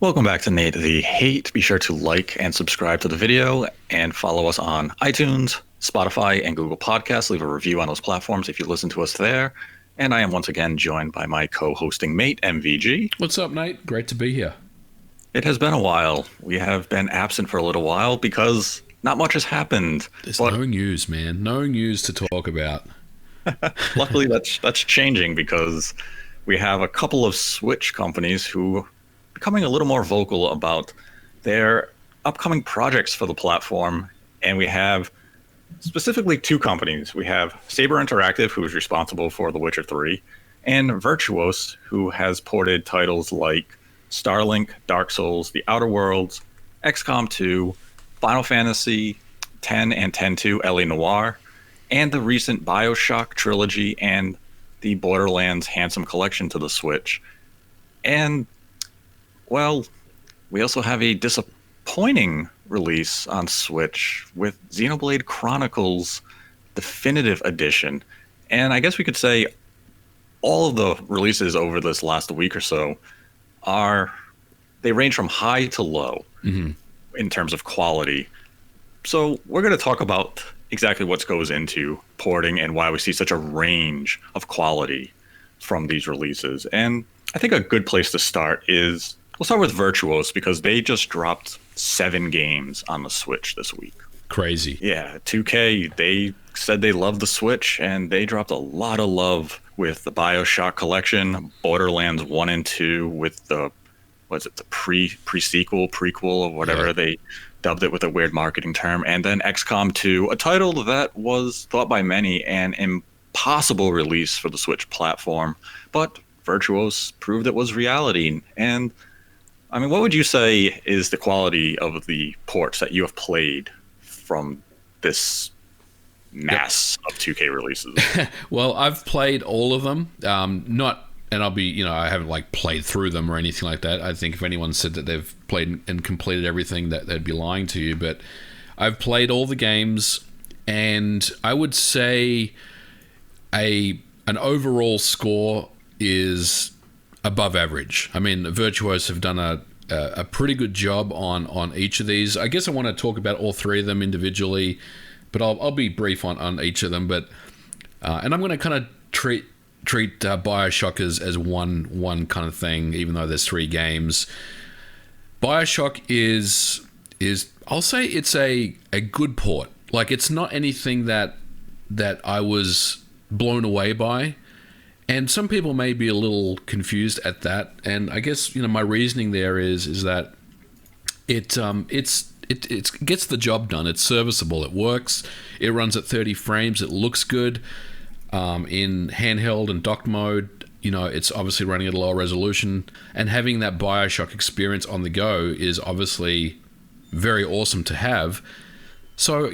Welcome back to Nate the Hate. Be sure to like and subscribe to the video and follow us on iTunes, Spotify, and Google Podcasts. Leave a review on those platforms if you listen to us there. And I am once again joined by my co-hosting mate, MVG. What's up, Nate? Great to be here. It has been a while. We have been absent for a little while because not much has happened. There's no news, man. No news to talk about. Luckily, that's changing because we have a couple of Switch companies who are becoming a little more vocal about their upcoming projects for the platform. And we have specifically two companies. We have Sabre Interactive, who is responsible for The Witcher 3, and Virtuos, who has ported titles like Starlink, Dark Souls, The Outer Worlds, XCOM 2, Final Fantasy X and X-2 LA Noire, and the recent Bioshock trilogy and the Borderlands Handsome Collection to the Switch. And, well, we also have a disappointing release on Switch with Xenoblade Chronicles Definitive Edition. And I guess we could say all of the releases over this last week or so they range from high to low in terms of quality. So we're going to talk about exactly what goes into porting and why we see such a range of quality from these releases. And I think a good place to start is, we'll start with Virtuos, because they just dropped 7 games on the Switch this week. Crazy. Yeah, 2K, they said they love the Switch, and they dropped a lot of love with the Bioshock collection, Borderlands 1 and 2 with the prequel or whatever they dubbed it with a weird marketing term, and then XCOM 2, a title that was thought by many an impossible release for the Switch platform, but Virtuos proved it was reality. And I mean, what would you say is the quality of the ports that you have played from this mass of 2K releases? Well, I've played all of them. I haven't played through them or anything like that. I think if anyone said that they've played and completed everything, that they'd be lying to you. But I've played all the games, and I would say an overall score is above average. I mean, Virtuos have done a pretty good job on each of these. I guess I want to talk about all three of them individually, but I'll be brief on each of them. But and I'm going to kind of treat Bioshock as one kind of thing, even though there's 3 games. Bioshock is I'll say it's a good port. Like, it's not anything that I was blown away by, and some people may be a little confused at that. And I guess my reasoning there is that it gets the job done. It's serviceable. It works. It runs at 30 frames. It looks good. In handheld and dock mode, it's obviously running at a lower resolution, and having that Bioshock experience on the go is obviously very awesome to have. So,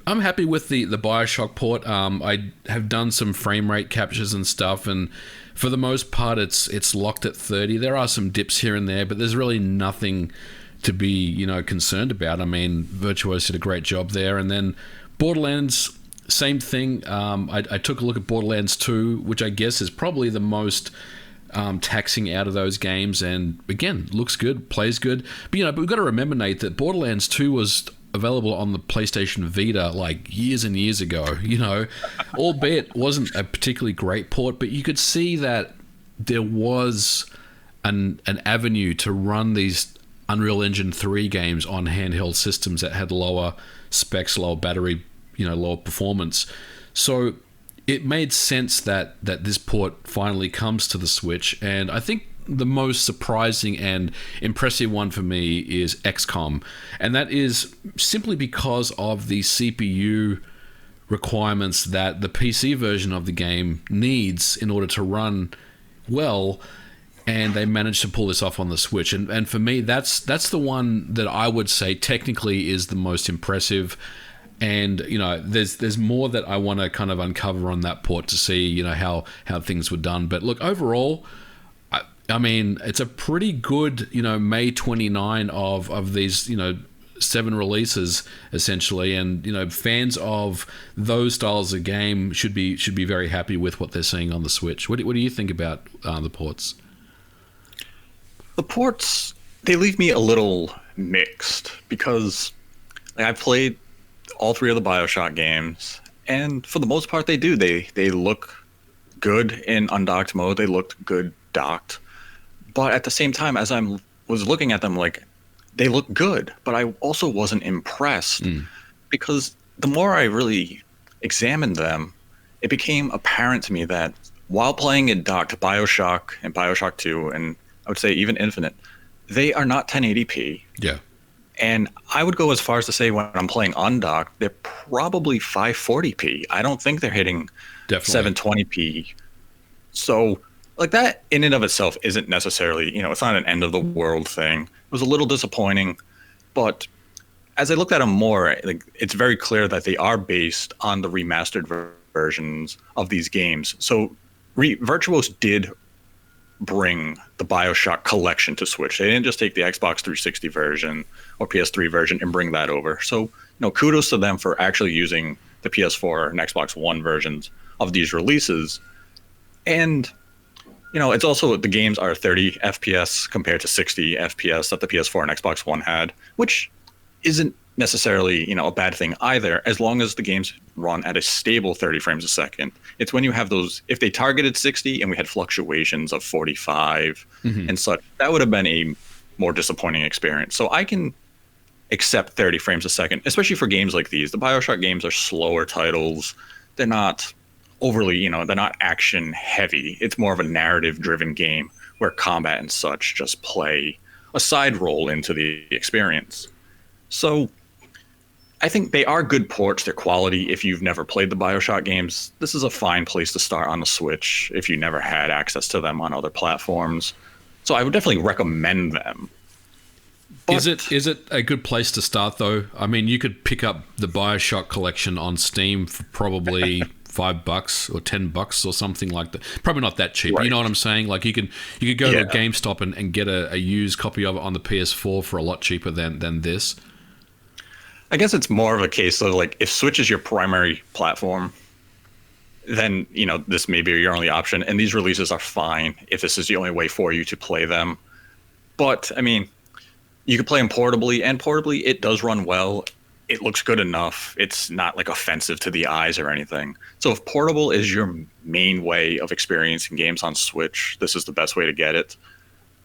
I'm happy with the Bioshock port. I have done some frame rate captures and stuff, and for the most part, it's locked at 30. There are some dips here and there, but there's really nothing to be, concerned about. I mean, Virtuos did a great job there. And then Borderlands, same thing. I took a look at Borderlands 2, which I guess is probably the most taxing out of those games, and again, looks good, plays good. But we've got to remember, Nate, that Borderlands 2 was available on the PlayStation Vita years and years ago. Albeit wasn't a particularly great port, but you could see that there was an avenue to run these Unreal Engine 3 games on handheld systems that had lower specs, lower battery, lower performance. So it made sense that this port finally comes to the Switch. And I think the most surprising and impressive one for me is XCOM. And that is simply because of the CPU requirements that the PC version of the game needs in order to run well. And they managed to pull this off on the Switch. And for me, that's the one that I would say technically is the most impressive. And there's more that I want to kind of uncover on that port to see how things were done. But look, overall, I mean, it's a pretty good May 29 of these 7 releases essentially, and fans of those styles of game should be very happy with what they're seeing on the Switch. What do you think about the ports? The ports they leave me a little mixed because like, I've played all three of the Bioshock games, and for the most part, they do. They look good in undocked mode. They looked good docked, but at the same time, as I was looking at them, like they look good, but I also wasn't impressed because the more I really examined them, it became apparent to me that while playing in docked Bioshock and Bioshock 2, and I would say even Infinite, they are not 1080p. Yeah. And I would go as far as to say when I'm playing undocked, they're probably 540p. I don't think they're hitting Definitely 720p. So, like that in and of itself isn't necessarily, it's not an end of the world thing. It was a little disappointing, but as I looked at them more, like it's very clear that they are based on the remastered versions of these games. So, Virtuos did bring the Bioshock collection to Switch. They didn't just take the Xbox 360 version or PS3 version and bring that over. So, kudos to them for actually using the PS4 and Xbox One versions of these releases. And, it's also the games are 30 FPS compared to 60 FPS that the PS4 and Xbox One had, which isn't necessarily, a bad thing either, as long as the games run at a stable 30 frames a second. It's when you have those, if they targeted 60 and we had fluctuations of 45 and such, that would have been a more disappointing experience. So I can accept 30 frames a second, especially for games like these. The Bioshock games are slower titles. They're not overly, they're not action heavy. It's more of a narrative driven game where combat and such just play a side role into the experience. So I think they are good ports. They're quality. If you've never played the Bioshock games, this is a fine place to start on the Switch if you never had access to them on other platforms. So I would definitely recommend them. But is it a good place to start, though? I mean, you could pick up the Bioshock collection on Steam for probably $5 or $10 or something like that. Probably not that cheap. Right. You know what I'm saying? Like you could go to a GameStop and get a used copy of it on the PS4 for a lot cheaper than this. I guess it's more of a case of like if Switch is your primary platform, then this may be your only option, and these releases are fine if this is the only way for you to play them. But I mean, you can play them portably, and portably it does run well. It looks good enough. It's not like offensive to the eyes or anything. So if portable is your main way of experiencing games on Switch, this is the best way to get it.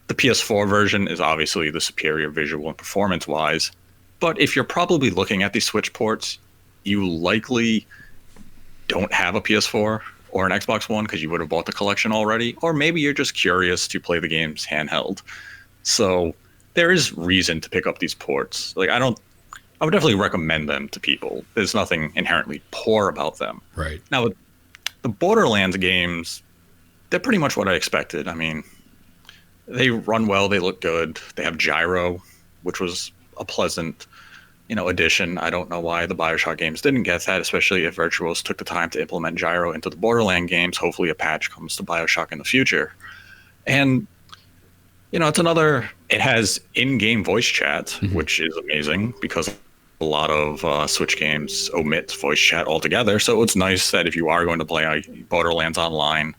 The PS4 version is obviously the superior visual and performance wise. But if you're probably looking at these Switch ports, you likely don't have a PS4 or an Xbox One because you would have bought the collection already. Or maybe you're just curious to play the games handheld. So there is reason to pick up these ports. Like I would definitely recommend them to people. There's nothing inherently poor about them. Right. Now, with the Borderlands games, they're pretty much what I expected. I mean, they run well. They look good. They have gyro, which was a pleasant, addition. I don't know why the Bioshock games didn't get that, especially if Virtuos took the time to implement gyro into the Borderlands games. Hopefully a patch comes to Bioshock in the future. And, it has in-game voice chat, which is amazing because a lot of Switch games omit voice chat altogether. So it's nice that if you are going to play Borderlands online,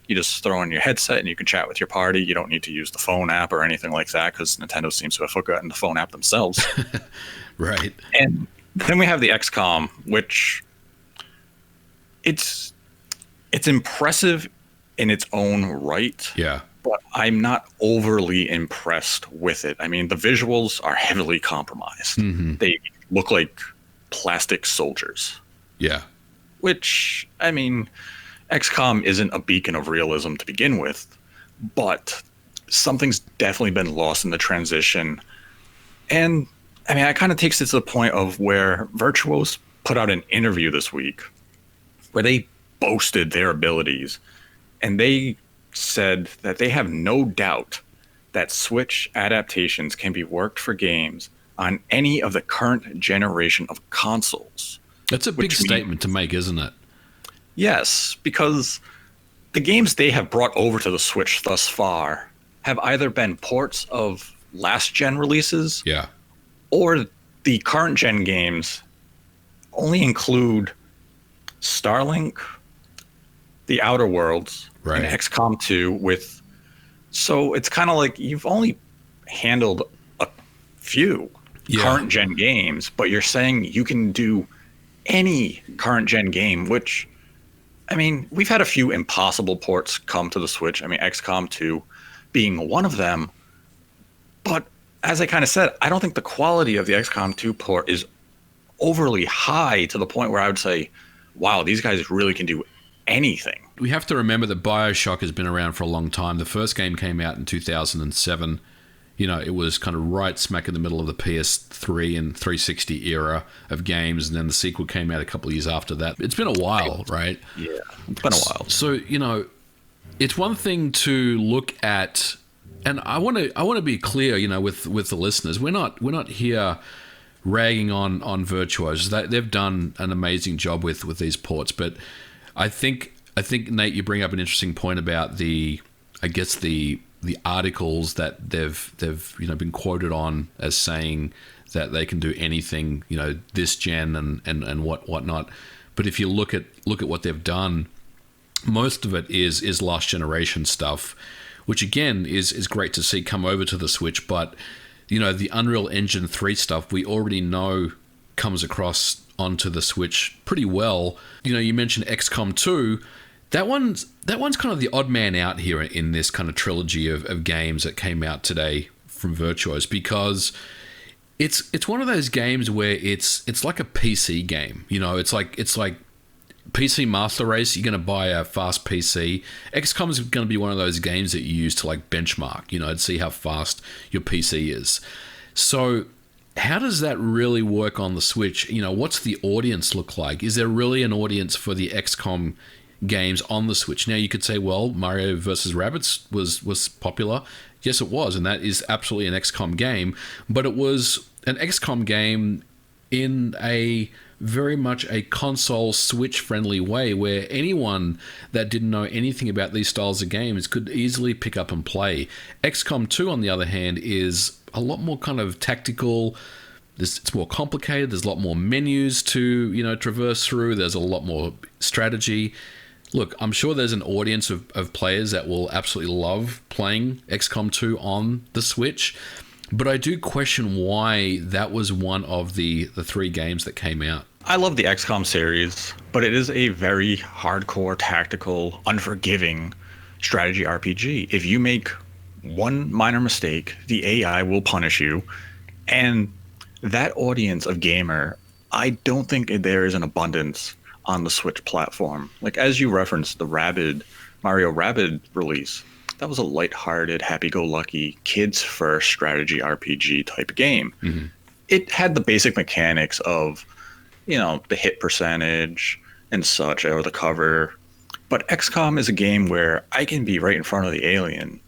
you just throw in your headset and you can chat with your party. You don't need to use the phone app or anything like that because Nintendo seems to have forgotten the phone app themselves. Right. And then we have the XCOM, which it's impressive in its own right. Yeah. But I'm not overly impressed with it. I mean, the visuals are heavily compromised. They look like plastic soldiers. Yeah. Which, I mean, XCOM isn't a beacon of realism to begin with, but something's definitely been lost in the transition. And I mean, it kind of takes it to the point of where Virtuos put out an interview this week where they boasted their abilities, and they said that they have no doubt that Switch adaptations can be worked for games on any of the current generation of consoles. That's a big statement to make, isn't it? Yes, because the games they have brought over to the Switch thus far have either been ports of last gen releases, or the current gen games only include Starlink, The Outer Worlds, and XCOM 2 so it's kind of like you've only handled a few current gen games, but you're saying you can do any current gen game, which, I mean, we've had a few impossible ports come to the Switch. I mean, XCOM 2 being one of them. But as I kind of said, I don't think the quality of the XCOM 2 port is overly high to the point where I would say, wow, these guys really can do anything. We have to remember that Bioshock has been around for a long time. The first game came out in 2007. You know, it was kind of right smack in the middle of the PS3 and 360 era of games, and then the sequel came out a couple of years after that. It's been a while, right? Yeah, it's been a while. So, you know, it's one thing to look at, and I want to be clear, you know, with the listeners, we're not here ragging on Virtuos. They've done an amazing job with these ports, but I think Nate, you bring up an interesting point about the articles that they've been quoted on as saying that they can do anything, you know, this gen and whatnot. But if you look at what they've done, most of it is last generation stuff, which again is great to see come over to the Switch. But you know, the Unreal Engine 3 stuff we already know comes across onto the Switch pretty well. You know, you mentioned XCOM 2. That one's kind of the odd man out here in this kind of trilogy of games that came out today from Virtuos, because it's one of those games where it's like a PC game. You know, it's like PC Master Race. You're going to buy a fast PC. XCOM is going to be one of those games that you use to like benchmark, you know, to see how fast your PC is. So how does that really work on the Switch? You know, what's the audience look like? Is there really an audience for the XCOM games on the Switch? Now you could say, well, Mario vs. Rabbids was popular. Yes, it was, and that is absolutely an XCOM game, but it was an XCOM game in a very much a console Switch friendly way, where anyone that didn't know anything about these styles of games could easily pick up and play. XCOM 2, on the other hand, is a lot more kind of tactical. It's more complicated. There's a lot more menus to, you know, traverse through. There's a lot more strategy. Look, I'm sure there's an audience of players that will absolutely love playing XCOM 2 on the Switch, but I do question why that was one of the 3 games that came out. I love the XCOM series, but it is a very hardcore, tactical, unforgiving strategy RPG. If you make one minor mistake, the AI will punish you, and that audience of gamer, I don't think there is an abundance on the Switch platform. Like, as you referenced, the Mario Rabbids release, that was a lighthearted, happy-go-lucky, kids-first strategy RPG type game. Mm-hmm. It had the basic mechanics of, you know, the hit percentage and such, or the cover. But XCOM is a game where I can be right in front of the alien,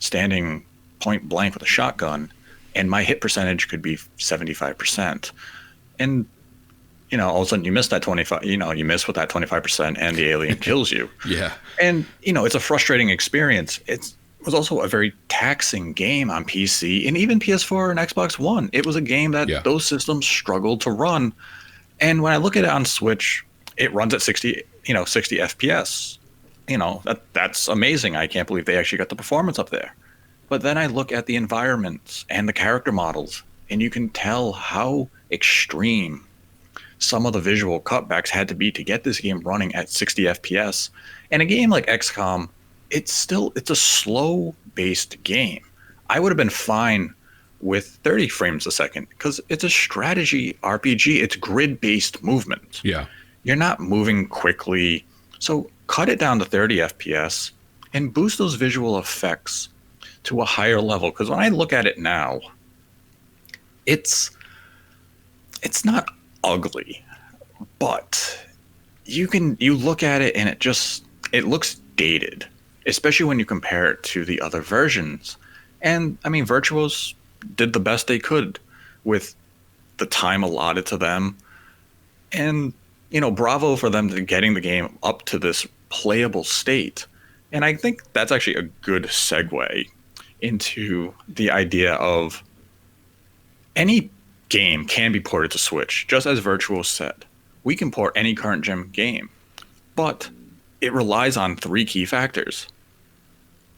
standing point blank with a shotgun, and my hit percentage could be 75%. And you know, all of a sudden you miss that 25, you know, you miss with that 25% and the alien kills you. Yeah. And, you know, it's a frustrating experience. It was also a very taxing game on PC and even PS4 and Xbox One. It was a game that those systems struggled to run. And when I look at it on Switch, it runs at 60 FPS. You know, that's amazing. I can't believe they actually got the performance up there. But then I look at the environments and the character models, and you can tell how extreme some of the visual cutbacks had to be to get this game running at 60 FPS. And a game like XCOM, it's a slow-based game. I would have been fine with 30 frames a second because it's a strategy RPG. It's grid-based movement. Yeah. You're not moving quickly. So cut it down to 30 FPS and boost those visual effects to a higher level. Because when I look at it now, it's not ugly, but you look at it and it looks dated, especially when you compare it to the other versions. And I mean, Virtuos did the best they could with the time allotted to them, and you know, bravo for them to getting the game up to this playable state. And I think that's actually a good segue into the idea of any game can be ported to Switch. Just as Virtuos said, we can port any current gen game, but it relies on 3 key factors: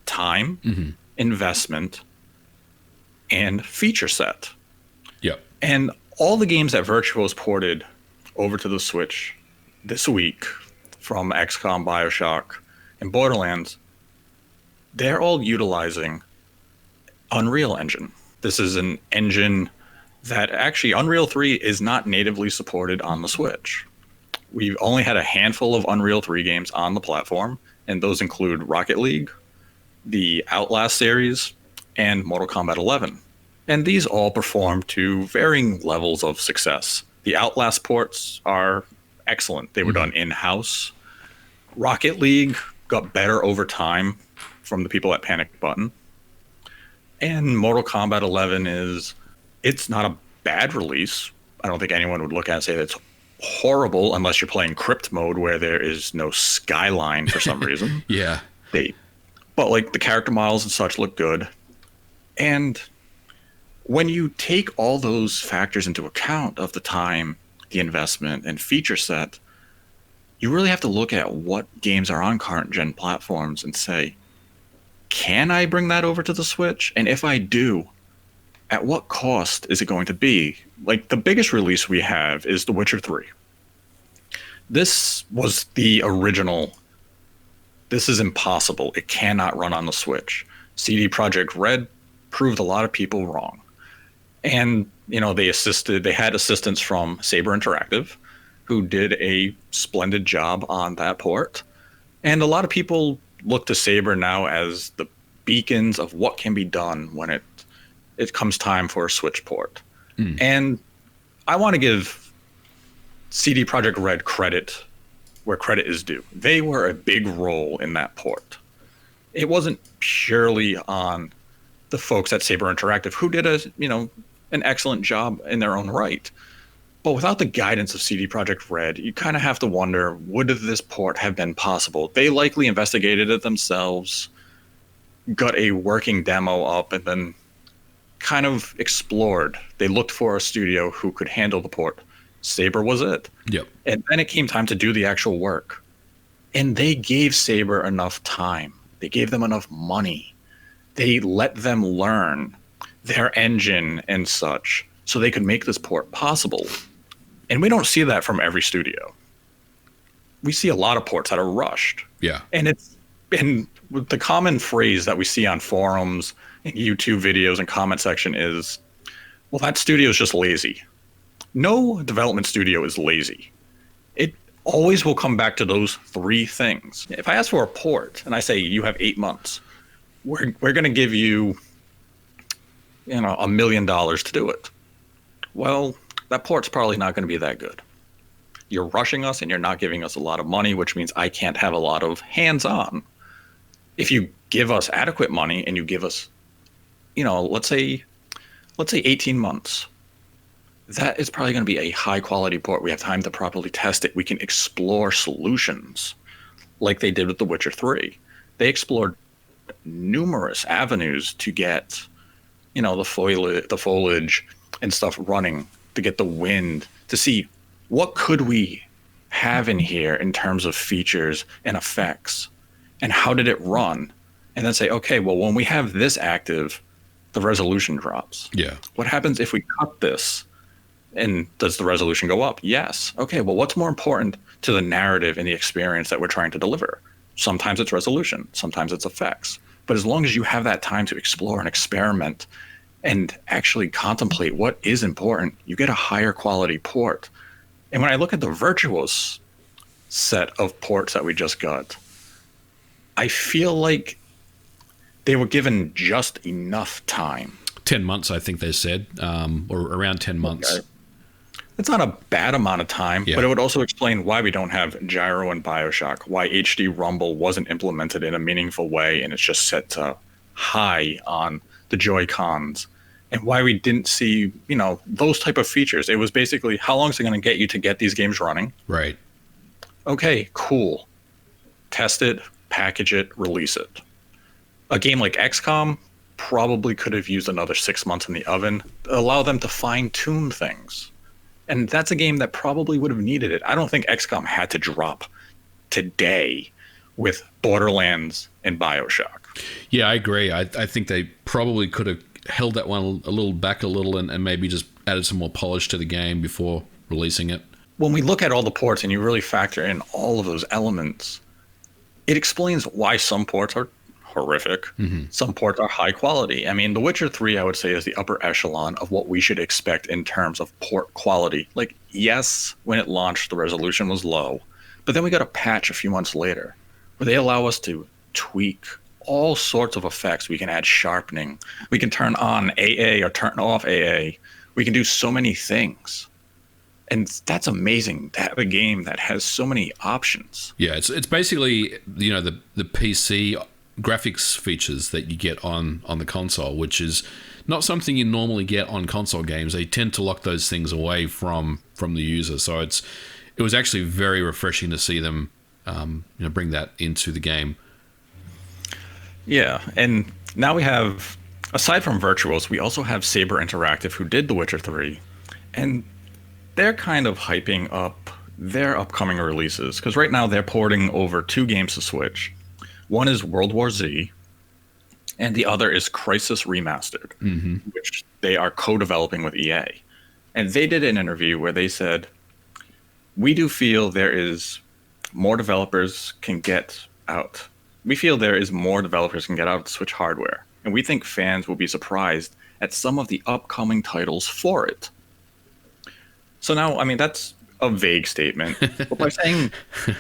time, investment, and feature set. Yep. And all the games that Virtuos ported over to the Switch this week, from XCOM, Bioshock, and Borderlands, they're all utilizing Unreal Engine. This is an engine that actually Unreal 3 is not natively supported on the Switch. We've only had a handful of Unreal 3 games on the platform, and those include Rocket League, the Outlast series, and Mortal Kombat 11. And these all perform to varying levels of success. The Outlast ports are excellent. They were done in-house. Rocket League got better over time from the people at Panic Button. And Mortal Kombat 11 it's not a bad release. I don't think anyone would look at it and say that's horrible unless you're playing crypt mode where there is no skyline for some reason. Yeah. But like the character models and such look good. And when you take all those factors into account of the time, the investment, and feature set, you really have to look at what games are on current gen platforms and say, can I bring that over to the Switch? And if I do, at what cost is it going to be? Like, the biggest release we have is The Witcher 3. This was the original. This is impossible. It cannot run on the Switch. CD Projekt Red proved a lot of people wrong. And, they had assistance from Sabre Interactive, who did a splendid job on that port. And a lot of people look to Sabre now as the beacons of what can be done when it comes time for a Switch port. And I want to give CD Projekt Red credit where credit is due. They were a big role in that port. It wasn't purely on the folks at Sabre Interactive, who did an excellent job in their own right. But without the guidance of CD Projekt Red, you kind of have to wonder, would this port have been possible? They likely investigated it themselves, got a working demo up, and then kind of explored. They looked for a studio who could handle the port. Sabre was it. Yep. And then it came time to do the actual work. And they gave Sabre enough time. They gave them enough money. They let them learn their engine and such so they could make this port possible. And we don't see that from every studio. We see a lot of ports that are rushed. Yeah. And the common phrase that we see on forums and YouTube videos and comment section is, well, that studio is just lazy. No development studio is lazy. It always will come back to those three things. If I ask for a port and I say you have 8 months, we're going to give you, $1 million to do it. Well, that port's probably not going to be that good. You're rushing us and you're not giving us a lot of money, which means I can't have a lot of hands-on. If you give us adequate money and you give us, let's say 18 months, that is probably going to be a high quality port. We have time to properly test it. We can explore solutions like they did with The Witcher 3. They explored numerous avenues to get, the foliage and stuff running, to get the wind, to see what could we have in here in terms of features and effects, and how did it run? And then say, okay, well, when we have this active, the resolution drops. Yeah. What happens if we cut this? And does the resolution go up? Yes. Okay, well, what's more important to the narrative and the experience that we're trying to deliver? Sometimes it's resolution, sometimes it's effects. But as long as you have that time to explore and experiment and actually contemplate what is important, you get a higher quality port. And when I look at the Virtuos set of ports that we just got, I feel like they were given just enough time. 10 months, I think they said, or around 10 months. Okay. It's not a bad amount of time, but it would also explain why we don't have gyro in Bioshock, why HD Rumble wasn't implemented in a meaningful way and it's just set to high on the Joy-Cons, and why we didn't see, those type of features. It was basically, how long is it going to get you to get these games running? Right. Okay, cool. Test it, package it, release it. A game like XCOM probably could have used another 6 months in the oven, allow them to fine-tune things. And that's a game that probably would have needed it. I don't think XCOM had to drop today with Borderlands and Bioshock. Yeah, I agree. I think they probably could have held that one a little back a little and maybe just added some more polish to the game before releasing it. When we look at all the ports and you really factor in all of those elements, it explains why some ports are horrific. Some ports are high quality. I mean, The Witcher 3, I would say, is the upper echelon of what we should expect in terms of port quality. Like, yes, when it launched, the resolution was low, but then we got a patch a few months later where they allow us to tweak all sorts of effects. We can add sharpening. We can turn on AA or turn off AA. We can do so many things. And that's amazing to have a game that has so many options. Yeah, it's basically, the PC graphics features that you get on the console, which is not something you normally get on console games. They tend to lock those things away from the user. So it was actually very refreshing to see them bring that into the game. Yeah, and now we have, aside from Virtuos, we also have Sabre Interactive, who did The Witcher 3, and they're kind of hyping up their upcoming releases, because right now they're porting over 2 games to Switch. One is World War Z, and the other is Crisis Remastered, which they are co-developing with EA. And they did an interview where they said, we do feel there is more developers can get out. We feel there is more developers can get out of the Switch hardware, and we think fans will be surprised at some of the upcoming titles for it. So now, I mean, that's a vague statement, but by saying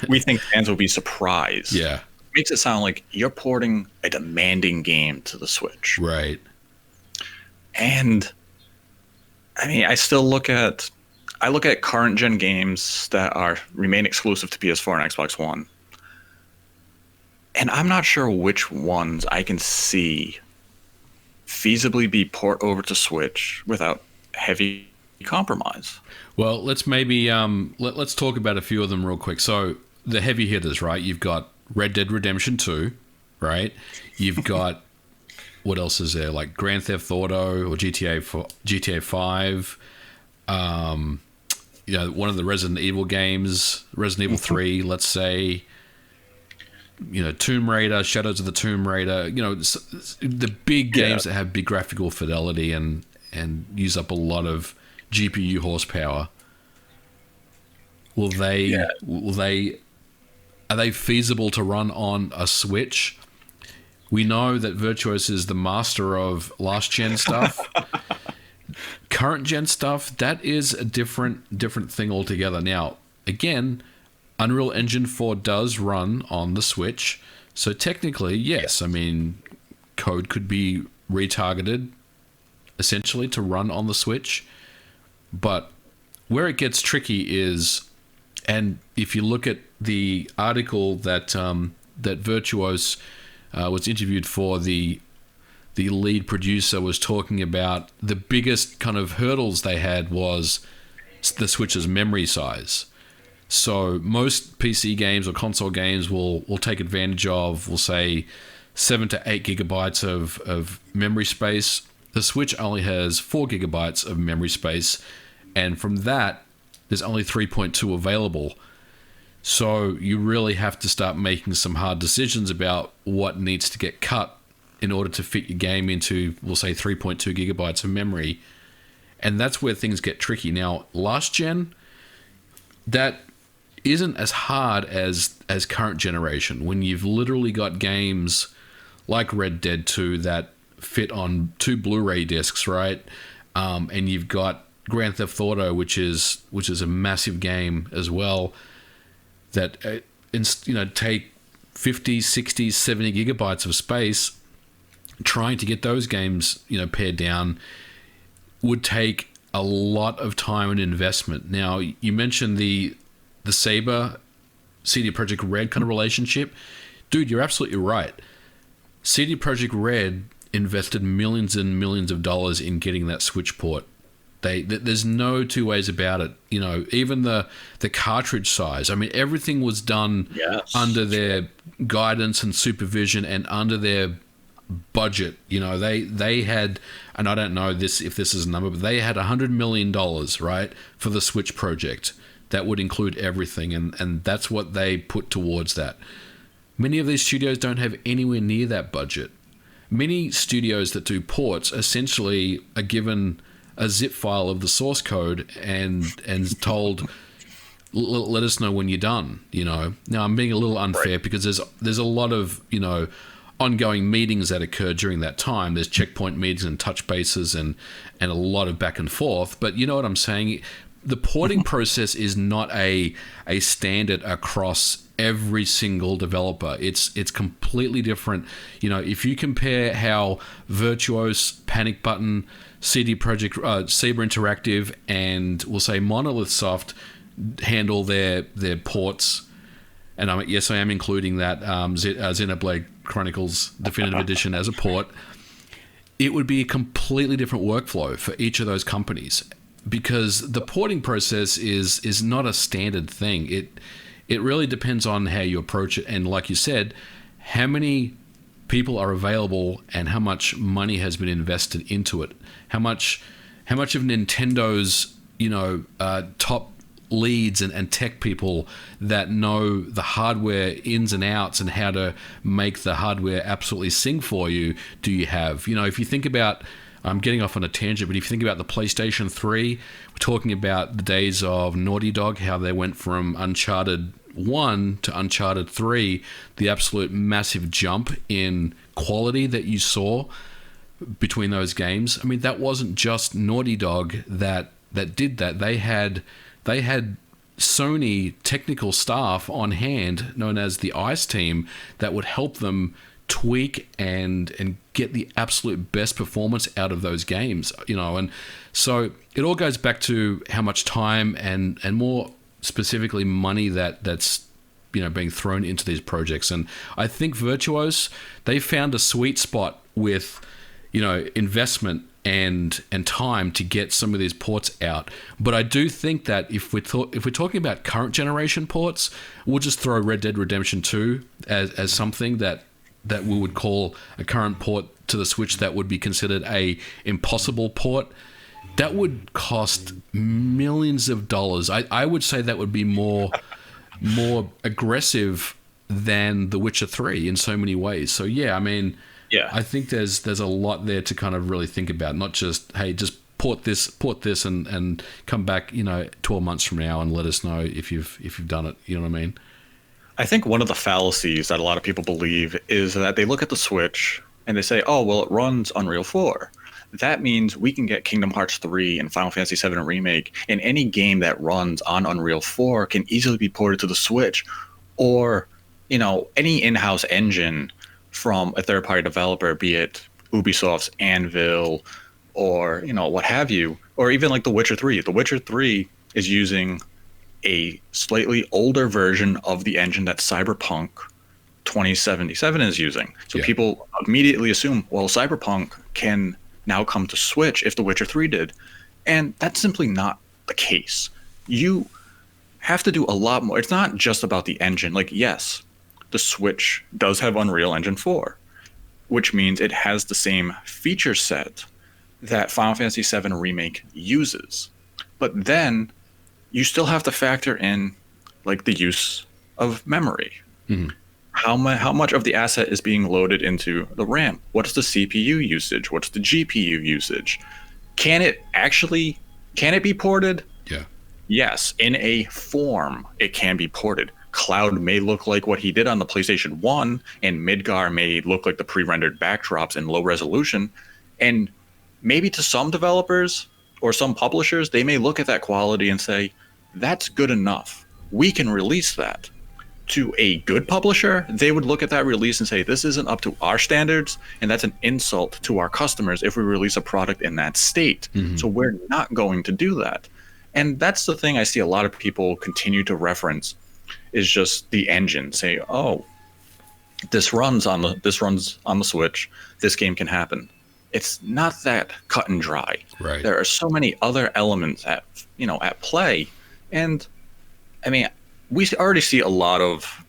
we think fans will be surprised, yeah, makes it sound like you're porting a demanding game to the Switch. Right. And I mean, I look at current gen games that remain exclusive to PS4 and Xbox One. And I'm not sure which ones I can see feasibly be port over to Switch without heavy compromise. Well, let's maybe let's talk about a few of them real quick. So the heavy hitters, right? You've got Red Dead Redemption 2, right? You've got what else is there? Like Grand Theft Auto or GTA 5. One of the Resident Evil games, Resident Evil 3, let's say. Tomb Raider, Shadows of the Tomb Raider. The big games that have big graphical fidelity and use up a lot of GPU horsepower. Are they feasible to run on a Switch? We know that Virtuos is the master of last gen stuff. Current gen stuff, that is a different thing altogether. Now, again, Unreal Engine 4 does run on the Switch, so technically, yes. I mean, code could be retargeted essentially to run on the Switch, but where it gets tricky is, and if you look at the article that Virtuos was interviewed for, the lead producer was talking about the biggest kind of hurdles they had was the Switch's memory size. So most PC games or console games will take advantage of, we'll say, 7 to 8 gigabytes of memory space. The Switch only has 4 gigabytes of memory space, and from that, there's only 3.2 available. So you really have to start making some hard decisions about what needs to get cut in order to fit your game into, we'll say, 3.2 gigabytes of memory. And that's where things get tricky. Now, last gen, that isn't as hard as current generation, when you've literally got games like Red Dead 2 that fit on 2 Blu-ray discs, right? And you've got Grand Theft Auto, which is a massive game as well, that take 50, 60, 70 gigabytes of space. Trying to get those games pared down would take a lot of time and investment. Now, you mentioned the Sabre CD Projekt Red kind of relationship. Dude, you're absolutely right. CD Projekt Red invested millions and millions of dollars in getting that Switch port. There's no two ways about it. Even the cartridge size. I mean, everything was done under their guidance and supervision and under their budget. They had, and I don't know if this is a number, but they had $100 million, right, for the Switch project. That would include everything, and that's what they put towards that. Many of these studios don't have anywhere near that budget. many studios that do ports essentially are given a zip file of the source code and told, let us know when you're done. Now I'm being a little unfair because there's a lot of ongoing meetings that occur during that time. There's checkpoint meetings and touch bases and a lot of back and forth. But you know what I'm saying? The porting process is not a standard across every single developer. It's completely different. If you compare how Virtuos, Panic Button, CD Projekt, Sabre Interactive, and we'll say Monolith Soft handle their ports, and I am including that Xenoblade Chronicles Definitive Edition as a port, it would be a completely different workflow for each of those companies, because the porting process is not a standard thing. It really depends on how you approach it, and like you said, how many people are available and how much money has been invested into it. How much of Nintendo's top leads and tech people that know the hardware ins and outs and how to make the hardware absolutely sing for you do you have? If you think about, I'm getting off on a tangent, but if you think about the PlayStation 3, we're talking about the days of Naughty Dog, how they went from Uncharted 1 to Uncharted 3, the absolute massive jump in quality that you saw between those games. I mean, that wasn't just Naughty Dog that did that. They had Sony technical staff on hand, known as the ICE team, that would help them tweak and get the absolute best performance out of those games. And so it all goes back to how much time and more specifically money that's being thrown into these projects. And I think Virtuos, they found a sweet spot with investment and time to get some of these ports out. But I do think that if we're talking about current generation ports, we'll just throw Red Dead Redemption 2 as something that we would call a current port to the Switch that would be considered a impossible port. That would cost millions of dollars. I would say that would be more aggressive than The Witcher 3 in so many ways. So yeah, I mean, I think there's a lot there to kind of really think about, not just, hey, just port this and come back 12 months from now and let us know if you've done it. You know what I mean? I think one of the fallacies that a lot of people believe is that they look at the Switch and they say, oh, well, it runs Unreal 4. That means we can get Kingdom Hearts 3 and Final Fantasy 7 Remake, and any game that runs on Unreal 4 can easily be ported to the Switch, or any in-house engine from a third-party developer, be it Ubisoft's Anvil or what have you, or even like The Witcher 3. The Witcher 3 is using a slightly older version of the engine that CyberPunk 2077 is using. So people immediately assume, well, CyberPunk can now come to Switch if The Witcher 3 did. And that's simply not the case. You have to do a lot more. It's not just about the engine. Like, yes, the Switch does have Unreal Engine 4, which means it has the same feature set that Final Fantasy 7 Remake uses. But then you still have to factor in like the use of memory. Mm-hmm. How much of the asset is being loaded into the RAM? What's the CPU usage? What's the GPU usage? Can it be ported? Yeah. Yes, in a form it can be ported. Cloud may look like what he did on the PlayStation 1, and Midgar may look like the pre-rendered backdrops in low resolution. And maybe to some developers or some publishers, they may look at that quality and say, that's good enough. We can release that. To a good publisher, they would look at that release and say, this isn't up to our standards, and that's an insult to our customers if we release a product in that state. Mm-hmm. So we're not going to do that. And that's the thing I see a lot of people continue to reference, is just the engine. Say, oh, this runs on the Switch. This game can happen. It's not that cut and dry. Right. There are so many other elements at play, and I mean, we already see a lot of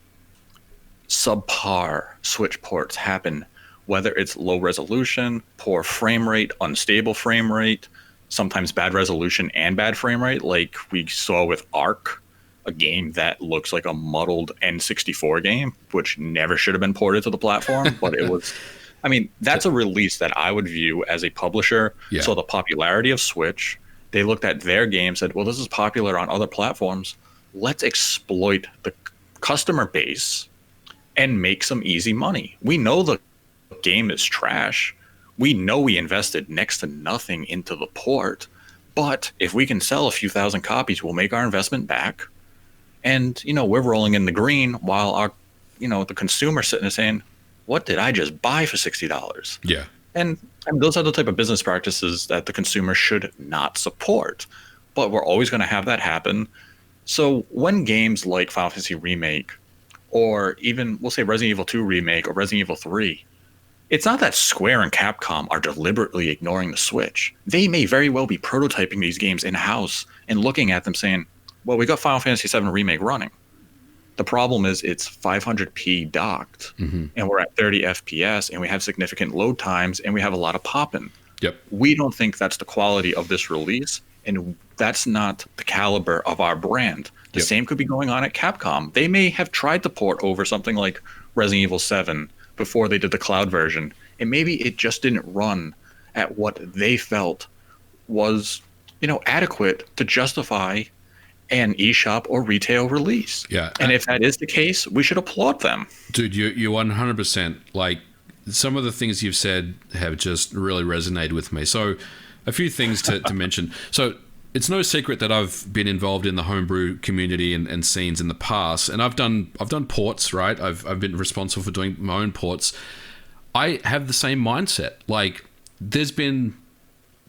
subpar Switch ports happen, whether it's low resolution, poor frame rate, unstable frame rate, sometimes bad resolution and bad frame rate, like we saw with Ark, a game that looks like a muddled N64 game, which never should have been ported to the platform, but it was. I mean, that's a release that I would view as a publisher. Yeah. So the popularity of Switch, they looked at their game, said, well, this is popular on other platforms. Let's exploit the customer base and make some easy money. We know the game is trash. We know we invested next to nothing into the port. But if we can sell a few thousand copies, we'll make our investment back. And, we're rolling in the green while our, the consumer sitting there saying, what did I just buy for $60? Yeah. And those are the type of business practices that the consumer should not support. But we're always going to have that happen. So when games like Final Fantasy Remake, or even, we'll say Resident Evil 2 Remake or Resident Evil 3, it's not that Square and Capcom are deliberately ignoring the Switch. They may very well be prototyping these games in-house and looking at them saying, well, we got Final Fantasy VII Remake running. The problem is it's 500p docked, and we're at 30 FPS, and we have significant load times, and we have a lot of popping. Yep. We don't think that's the quality of this release, and that's not the caliber of our brand. The same could be going on at Capcom. They may have tried to port over something like Resident Evil 7 before they did the cloud version, and maybe it just didn't run at what they felt was, adequate to justify an eShop or retail release. Yeah. And if that is the case, we should applaud them. Dude, you 100%. Like, some of the things you've said have just really resonated with me. So a few things to mention. So it's no secret that I've been involved in the homebrew community and scenes in the past, and I've done ports, right? I've been responsible for doing my own ports. I have the same mindset. Like, there's been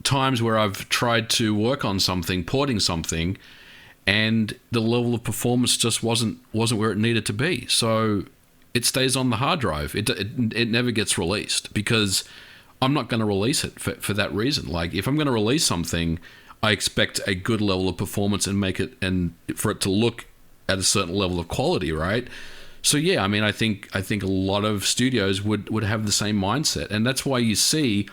times where I've tried to work on something, porting something, and the level of performance just wasn't where it needed to be. So it stays on the hard drive. It never gets released because I'm not going to release it for that reason. Like, if I'm going to release something, I expect a good level of performance and for it to look at a certain level of quality, right? So yeah, I mean, I think a lot of studios would have the same mindset, and that's why you see,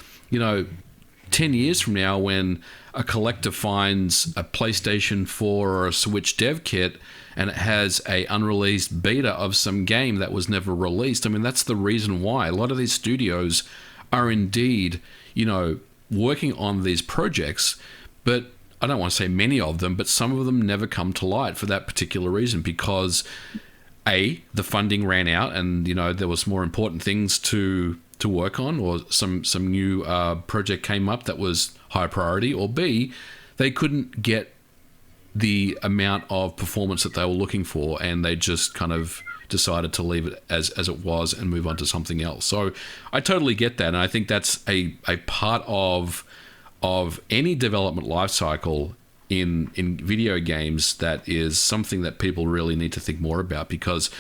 10 years from now, when a collector finds a PlayStation 4 or a Switch dev kit and it has a unreleased beta of some game that was never released. I mean, that's the reason why a lot of these studios are indeed, working on these projects, but I don't want to say many of them, but some of them never come to light for that particular reason, because the funding ran out and, there was more important things to work on, or some new project came up that was high priority, or B, they couldn't get the amount of performance that they were looking for, and they just kind of decided to leave it as it was and move on to something else. So I totally get that, and I think that's a part of any development life cycle in video games that is something that people really need to think more about, because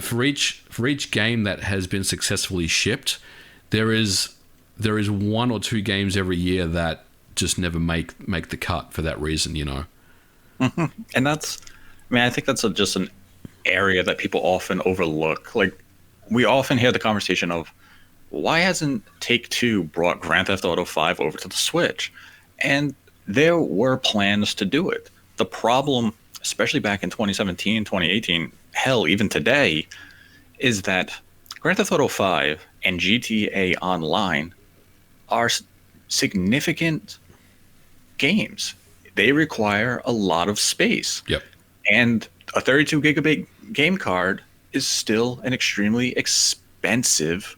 for each game that has been successfully shipped, there is one or two games every year that just never make the cut for that reason, Mm-hmm. And I think that's just an area that people often overlook. Like, we often hear the conversation of, why hasn't Take-Two brought Grand Theft Auto 5 over to the Switch? And there were plans to do it. The problem, especially back in 2017, 2018, hell, even today, is that Grand Theft Auto 5 and GTA Online are significant games. They require a lot of space. Yep. And a 32 gigabyte game card is still an extremely expensive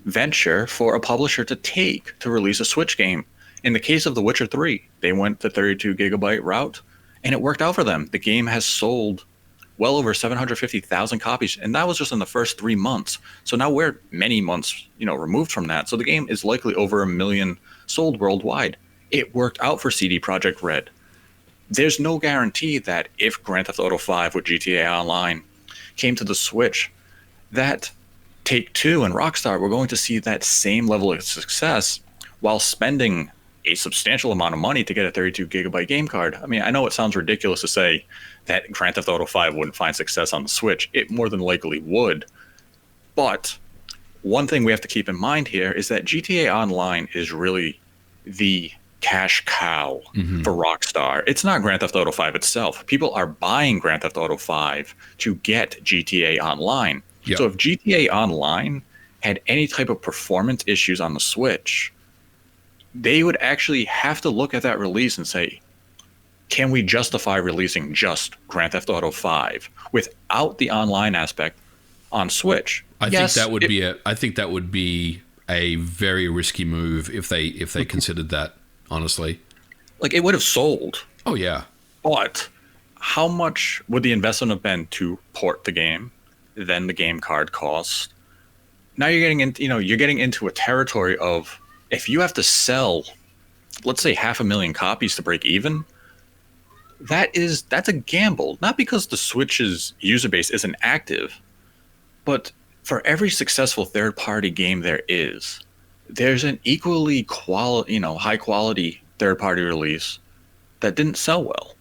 venture for a publisher to take to release a Switch game. In the case of The Witcher 3, they went the 32 gigabyte route, and it worked out for them. The game has sold well over 750,000 copies, and that was just in the first 3 months. So now we're many months, removed from that. So the game is likely over 1 million sold worldwide. It worked out for CD Projekt Red. There's no guarantee that if Grand Theft Auto 5 with GTA Online came to the Switch, that Take-Two and Rockstar were going to see that same level of success while spending a substantial amount of money to get a 32 gigabyte game card. I mean, I know it sounds ridiculous to say that Grand Theft Auto 5 wouldn't find success on the Switch. It more than likely would. But one thing we have to keep in mind here is that GTA Online is really the cash cow for Rockstar. It's not Grand Theft Auto 5 itself. People are buying Grand Theft Auto 5 to get GTA Online. Yep. So if GTA Online had any type of performance issues on the Switch, they would actually have to look at that release and say, can we justify releasing just Grand Theft Auto 5 without the online aspect on Switch? I think that would be a very risky move if they considered that, honestly. Like, it would have sold. Oh yeah. But how much would the investment have been to port the game, then the game card cost? Now you're getting into a territory of, if you have to sell, let's say 500,000 copies to break even, that's a gamble. Not because the Switch's user base isn't active, but for every successful third-party game there's an equally high quality third-party release that didn't sell well.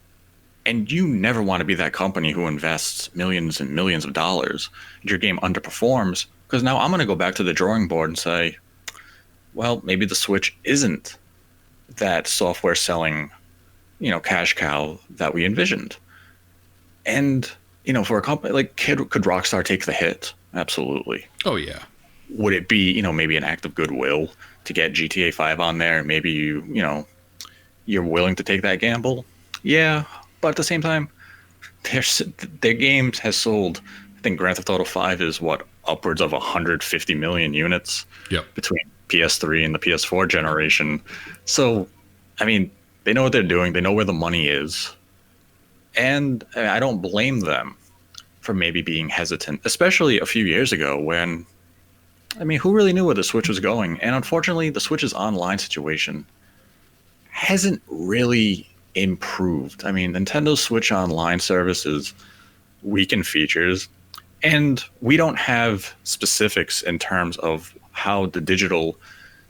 And you never want to be that company who invests millions and millions of dollars and your game underperforms, because now I'm going to go back to the drawing board and say, well, maybe the Switch isn't that software selling, cash cow that we envisioned. And, for a company like, could Rockstar take the hit? Absolutely. Oh yeah. Would it be, maybe an act of goodwill to get GTA 5 on there? Maybe you're willing to take that gamble? Yeah. But at the same time, their games has sold, I think Grand Theft Auto 5 is upwards of 150 million units between PS3 and the PS4 generation. So, I mean, they know what they're doing. They know where the money is. And I don't blame them for maybe being hesitant, especially a few years ago when, who really knew where the Switch was going? And unfortunately, the Switch's online situation hasn't really improved. Nintendo's Switch Online service is weak in features, and we don't have specifics in terms of how the digital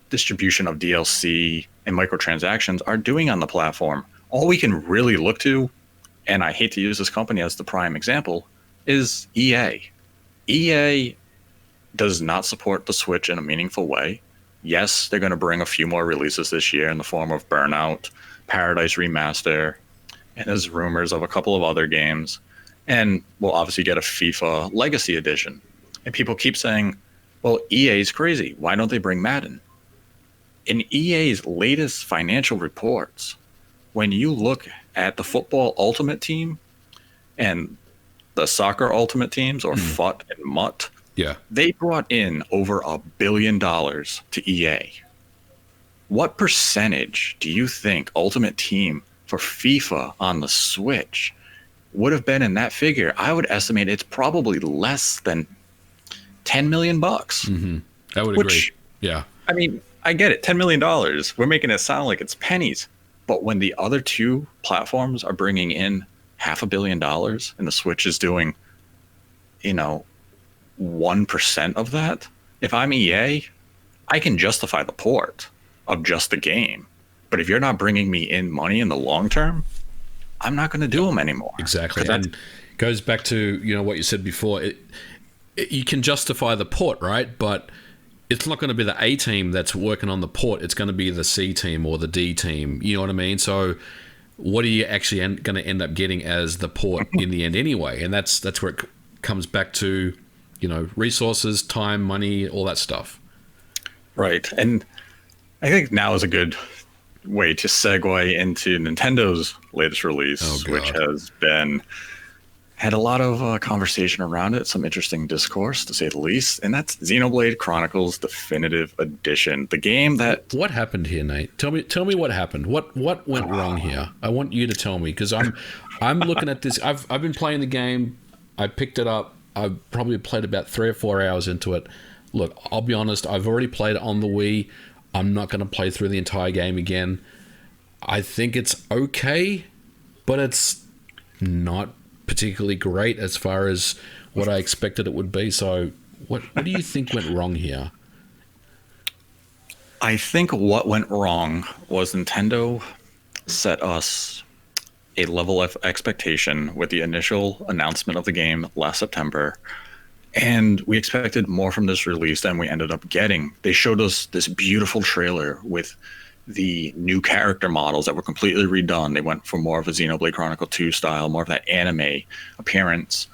distribution of DLC and microtransactions are doing on the platform. All we can really look to, and I hate to use this company as the prime example, is EA. EA does not support the Switch in a meaningful way. Yes, they're going to bring a few more releases this year in the form of Burnout, Paradise Remaster, and there's rumors of a couple of other games. And we'll obviously get a FIFA Legacy Edition. And people keep saying, well, EA's crazy. Why don't they bring Madden? In EA's latest financial reports, when you look at the football Ultimate Team and the soccer Ultimate Teams, or FUT and MUT, they brought in over $1 billion to EA. What percentage do you think Ultimate Team for FIFA on the Switch would have been in that figure? I would estimate it's probably less than $10 million. Mm-hmm. I would agree. Yeah. I get it. $10 million. We're making it sound like it's pennies. But when the other two platforms are bringing in $500 million and the Switch is doing, 1% of that, if I'm EA, I can justify the port of just the game. But if you're not bringing me in money in the long term, I'm not going to do them anymore. Exactly. And goes back to, what you said before. You can justify the port, right? But it's not going to be the A team that's working on the port. It's going to be the C team or the D team. You know what I mean? So what are you actually going to end up getting as the port in the end anyway? And that's where it comes back to, resources, time, money, all that stuff. Right. And I think now is a good way to segue into Nintendo's latest release, which has had a lot of conversation around it, some interesting discourse, to say the least, and that's Xenoblade Chronicles Definitive Edition, the game that... What happened here, Nate? Tell me what happened. What went wrong here? I want you to tell me, because I'm looking at this. I've been playing the game. I picked it up. I've probably played about 3 or 4 hours into it. Look, I'll be honest. I've already played it on the Wii. I'm not going to play through the entire game again. I think it's okay, but it's not particularly great as far as what I expected it would be. So what do you think went wrong here? I think what went wrong was Nintendo set us a level of expectation with the initial announcement of the game last September, and we expected more from this release than we ended up getting. They showed us this beautiful trailer with the new character models that were completely redone. They went for more of a Xenoblade Chronicle 2 style, more of that anime appearance.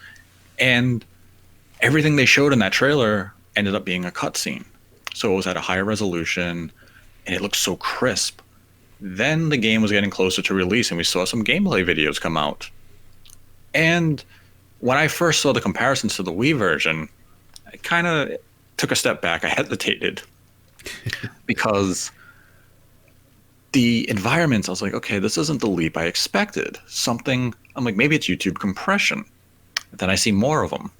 And everything they showed in that trailer ended up being a cutscene. So it was at a higher resolution, and it looked so crisp. Then the game was getting closer to release, and we saw some gameplay videos come out. And when I first saw the comparisons to the Wii version, I kind of took a step back. I hesitated because the environments, I was like, okay, this isn't the leap I expected. I'm like, maybe it's YouTube compression. Then I see more of them.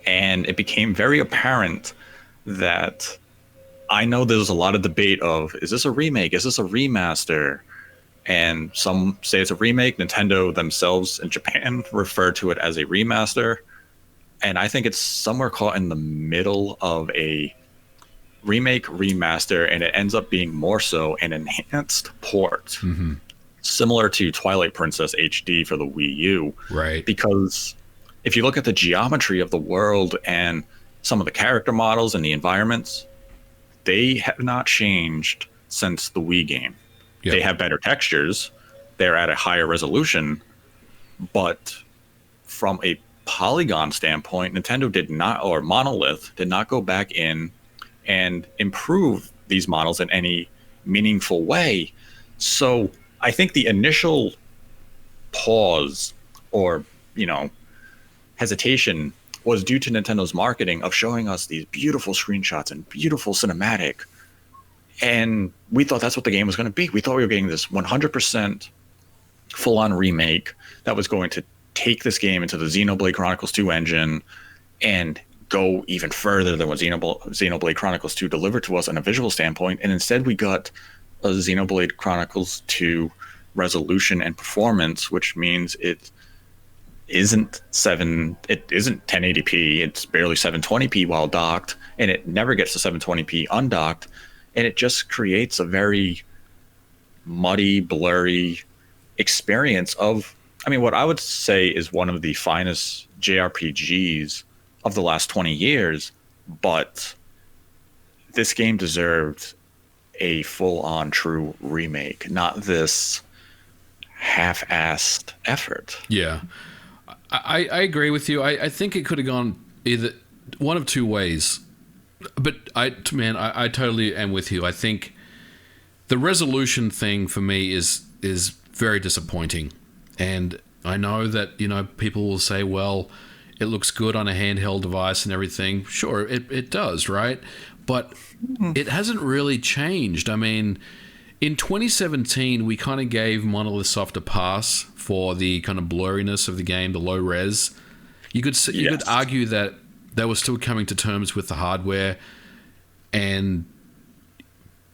And it became very apparent that I know there's a lot of debate of, is this a remake? Is this a remaster? And some say it's a remake. Nintendo themselves in Japan refer to it as a remaster. And I think it's somewhere caught in the middle of a remake, remaster, and it ends up being more so an enhanced port. Mm-hmm. Similar to Twilight Princess HD for the Wii U. Right. Because if you look at the geometry of the world and some of the character models and the environments, they have not changed since the Wii game. Yep. They have better textures. They're at a higher resolution. But from a polygon standpoint, Nintendo did not, or Monolith did not go back in and improve these models in any meaningful way. So I think the initial pause or, hesitation was due to Nintendo's marketing of showing us these beautiful screenshots and beautiful cinematic. And we thought that's what the game was going to be. We thought we were getting this 100% full-on remake that was going to take this game into the Xenoblade Chronicles 2 engine and go even further than what Xenoblade Chronicles 2 delivered to us on a visual standpoint. And instead we got a Xenoblade Chronicles 2 resolution and performance, which means it isn't 1080p. It's barely 720p while docked, and it never gets to 720p undocked. And it just creates a very muddy, blurry experience of, what I would say is one of the finest JRPGs of the last 20 years. But this game deserved a full-on true remake, not this half-assed effort. Yeah. I agree with you. I think it could have gone either one of two ways. But I totally am with you. I think the resolution thing for me is very disappointing. And I know that, people will say, well, it looks good on a handheld device and everything. Sure, it does, right? But it hasn't really changed. In 2017, we kind of gave Monolith Soft a pass for the kind of blurriness of the game, the low res. You could argue that they were still coming to terms with the hardware, and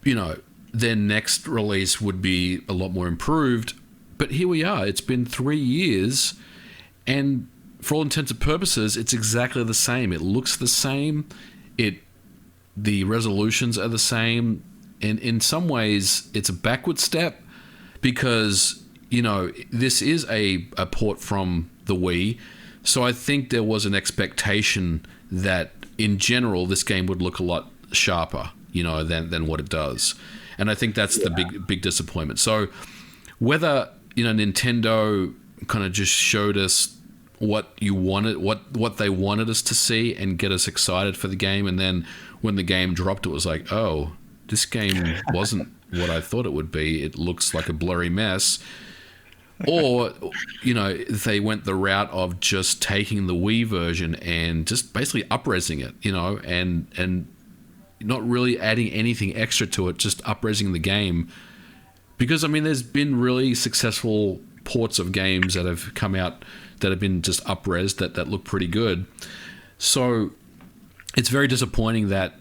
their next release would be a lot more improved. But here we are. It's been 3 years, and for all intents and purposes, it's exactly the same. It looks the same. The resolutions are the same. And in some ways, it's a backward step because, this is a port from the Wii. So I think there was an expectation that, in general, this game would look a lot sharper, than what it does. And I think that's the big disappointment. So whether, Nintendo kind of just showed us what you wanted, what they wanted us to see and get us excited for the game, and then when the game dropped, it was like, oh, this game wasn't what I thought it would be. It looks like a blurry mess. Or, they went the route of just taking the Wii version and just basically up-resing it, and not really adding anything extra to it, just up-resing the game. Because, there's been really successful ports of games that have come out that have been just up-resed that look pretty good. So it's very disappointing that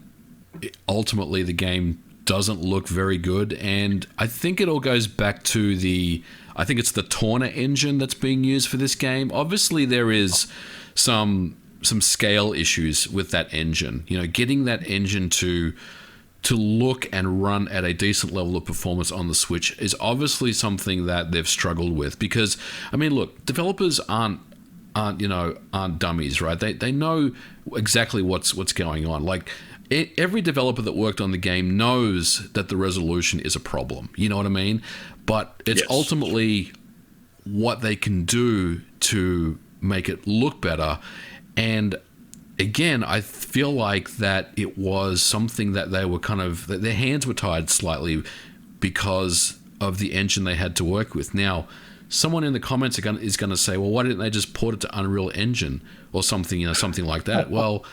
ultimately the game doesn't look very good, and I think it all goes back to I think it's the Torna engine that's being used for this game. Obviously there is some scale issues with that engine. Getting that engine to look and run at a decent level of performance on the Switch is obviously something that they've struggled with, because look, developers aren't dummies, right? They know exactly what's going on. Like, every developer that worked on the game knows that the resolution is a problem. You know what I mean? But it's ultimately what they can do to make it look better. And again, I feel like that it was something that they were that their hands were tied slightly because of the engine they had to work with. Now, someone in the comments is going to say, well, why didn't they just port it to Unreal Engine or something, something like that? Well,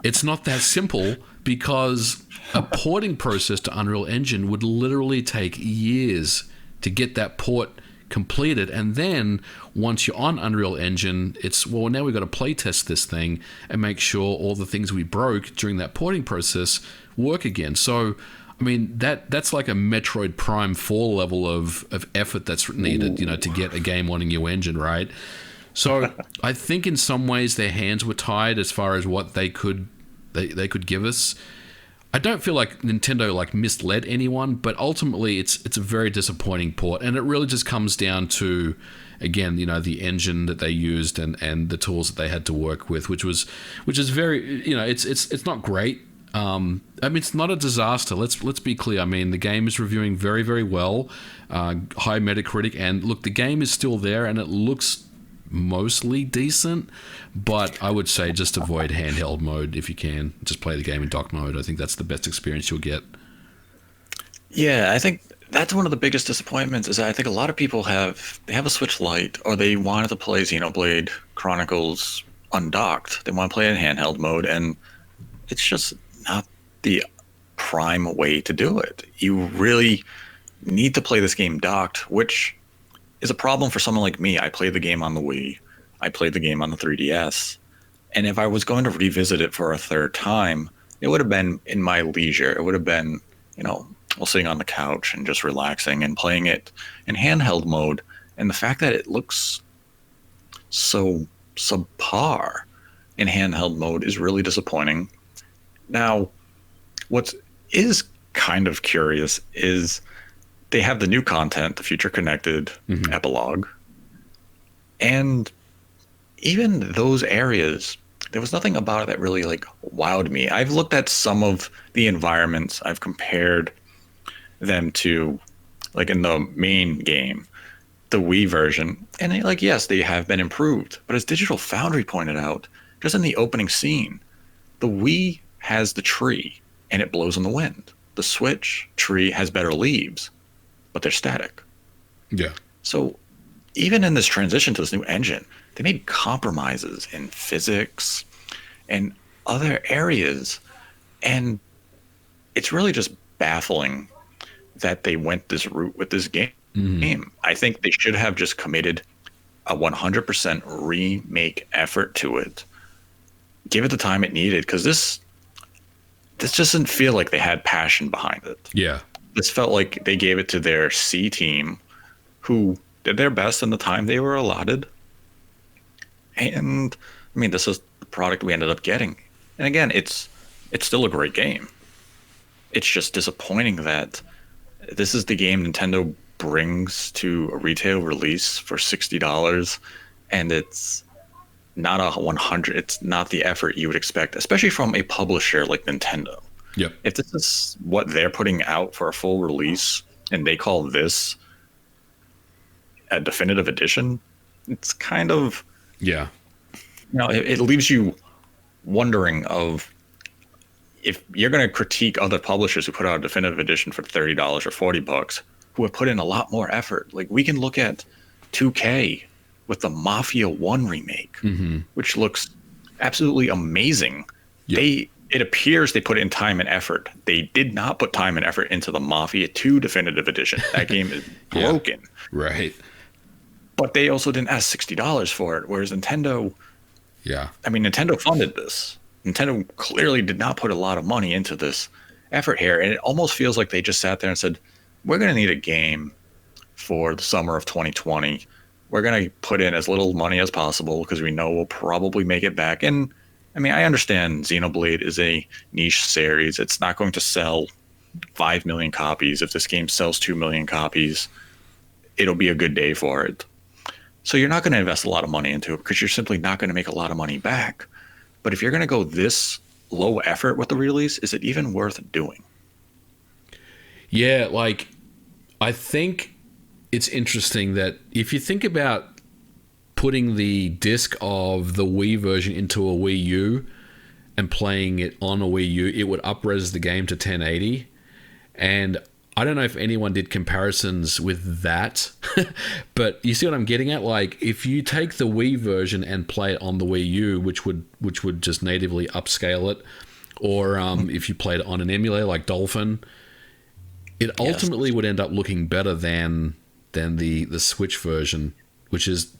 it's not that simple, because a porting process to Unreal Engine would literally take years to get that port completed. And then once you're on Unreal Engine, it's, well, now we've got to play test this thing and make sure all the things we broke during that porting process work again. So, I mean, that's like a Metroid Prime 4 level of effort that's needed, to get a game on a new engine, right? So I think in some ways their hands were tied as far as what they could give us. I don't feel like Nintendo misled anyone, but ultimately it's a very disappointing port, and it really just comes down to, again, the engine that they used and the tools that they had to work with, which is very, it's not great. I mean, it's not a disaster. Let's be clear. I mean, the game is reviewing very, very well, high Metacritic, and look, the game is still there, and it looks mostly decent, but I would say just avoid handheld mode if you can. Just play the game in dock mode. I think that's the best experience you'll get. Yeah, I think that's one of the biggest disappointments. Is I think a lot of people have a Switch Lite, or they wanted to play Xenoblade Chronicles undocked. They want to play it in handheld mode, and it's just not the prime way to do it. You really need to play this game docked, which is a problem for someone like me. I played the game on the Wii. I played the game on the 3DS. And if I was going to revisit it for a third time, it would have been in my leisure. It would have been, sitting on the couch and just relaxing and playing it in handheld mode. And the fact that it looks so subpar in handheld mode is really disappointing. Now, what is kind of curious is they have the new content, the Future Connected epilogue, and even those areas, there was nothing about it that really wowed me. I've looked at some of the environments, I've compared them to in the main game, the Wii version, and yes, they have been improved. But as Digital Foundry pointed out, just in the opening scene, the Wii has the tree and it blows in the wind. The Switch tree has better leaves, but they're static. Yeah. So even in this transition to this new engine, they made compromises in physics and other areas. And it's really just baffling that they went this route with this game. I think they should have just committed a 100% remake effort to it. Give it the time it needed, because this just doesn't feel like they had passion behind it. Yeah. This felt like they gave it to their C team, who did their best in the time they were allotted. And I mean, this is the product we ended up getting. And again, it's still a great game. It's just disappointing that this is the game Nintendo brings to a retail release for $60, and it's not it's not the effort you would expect, especially from a publisher like Nintendo. Yep. If this is what they're putting out for a full release and they call this a definitive edition, it's kind of, it leaves you wondering of if you're going to critique other publishers who put out a definitive edition for $30 or $40, who have put in a lot more effort. We can look at 2K with the Mafia 1 remake, which looks absolutely amazing. Yep. It appears they put in time and effort. They did not put time and effort into the Mafia 2 definitive edition. That game is broken. Right. But they also didn't ask $60 for it, whereas Nintendo... Yeah. I mean, Nintendo funded this. Nintendo clearly did not put a lot of money into this effort here, and it almost feels like they just sat there and said, we're going to need a game for the summer of 2020. We're going to put in as little money as possible because we know we'll probably make it back. And I mean, I understand Xenoblade is a niche series. It's not going to sell 5 million copies. If this game sells 2 million copies, it'll be a good day for it. So you're not going to invest a lot of money into it because you're simply not going to make a lot of money back. But if you're going to go this low effort with the release, is it even worth doing? Yeah, I think it's interesting that if you think about putting the disc of the Wii version into a Wii U, and playing it on a Wii U, it would up-res the game to 1080. And I don't know if anyone did comparisons with that, but you see what I'm getting at? Like, if you take the Wii version and play it on the Wii U, which would just natively upscale it, or if you played it on an emulator like Dolphin, it ultimately would end up looking better than the Switch version, which is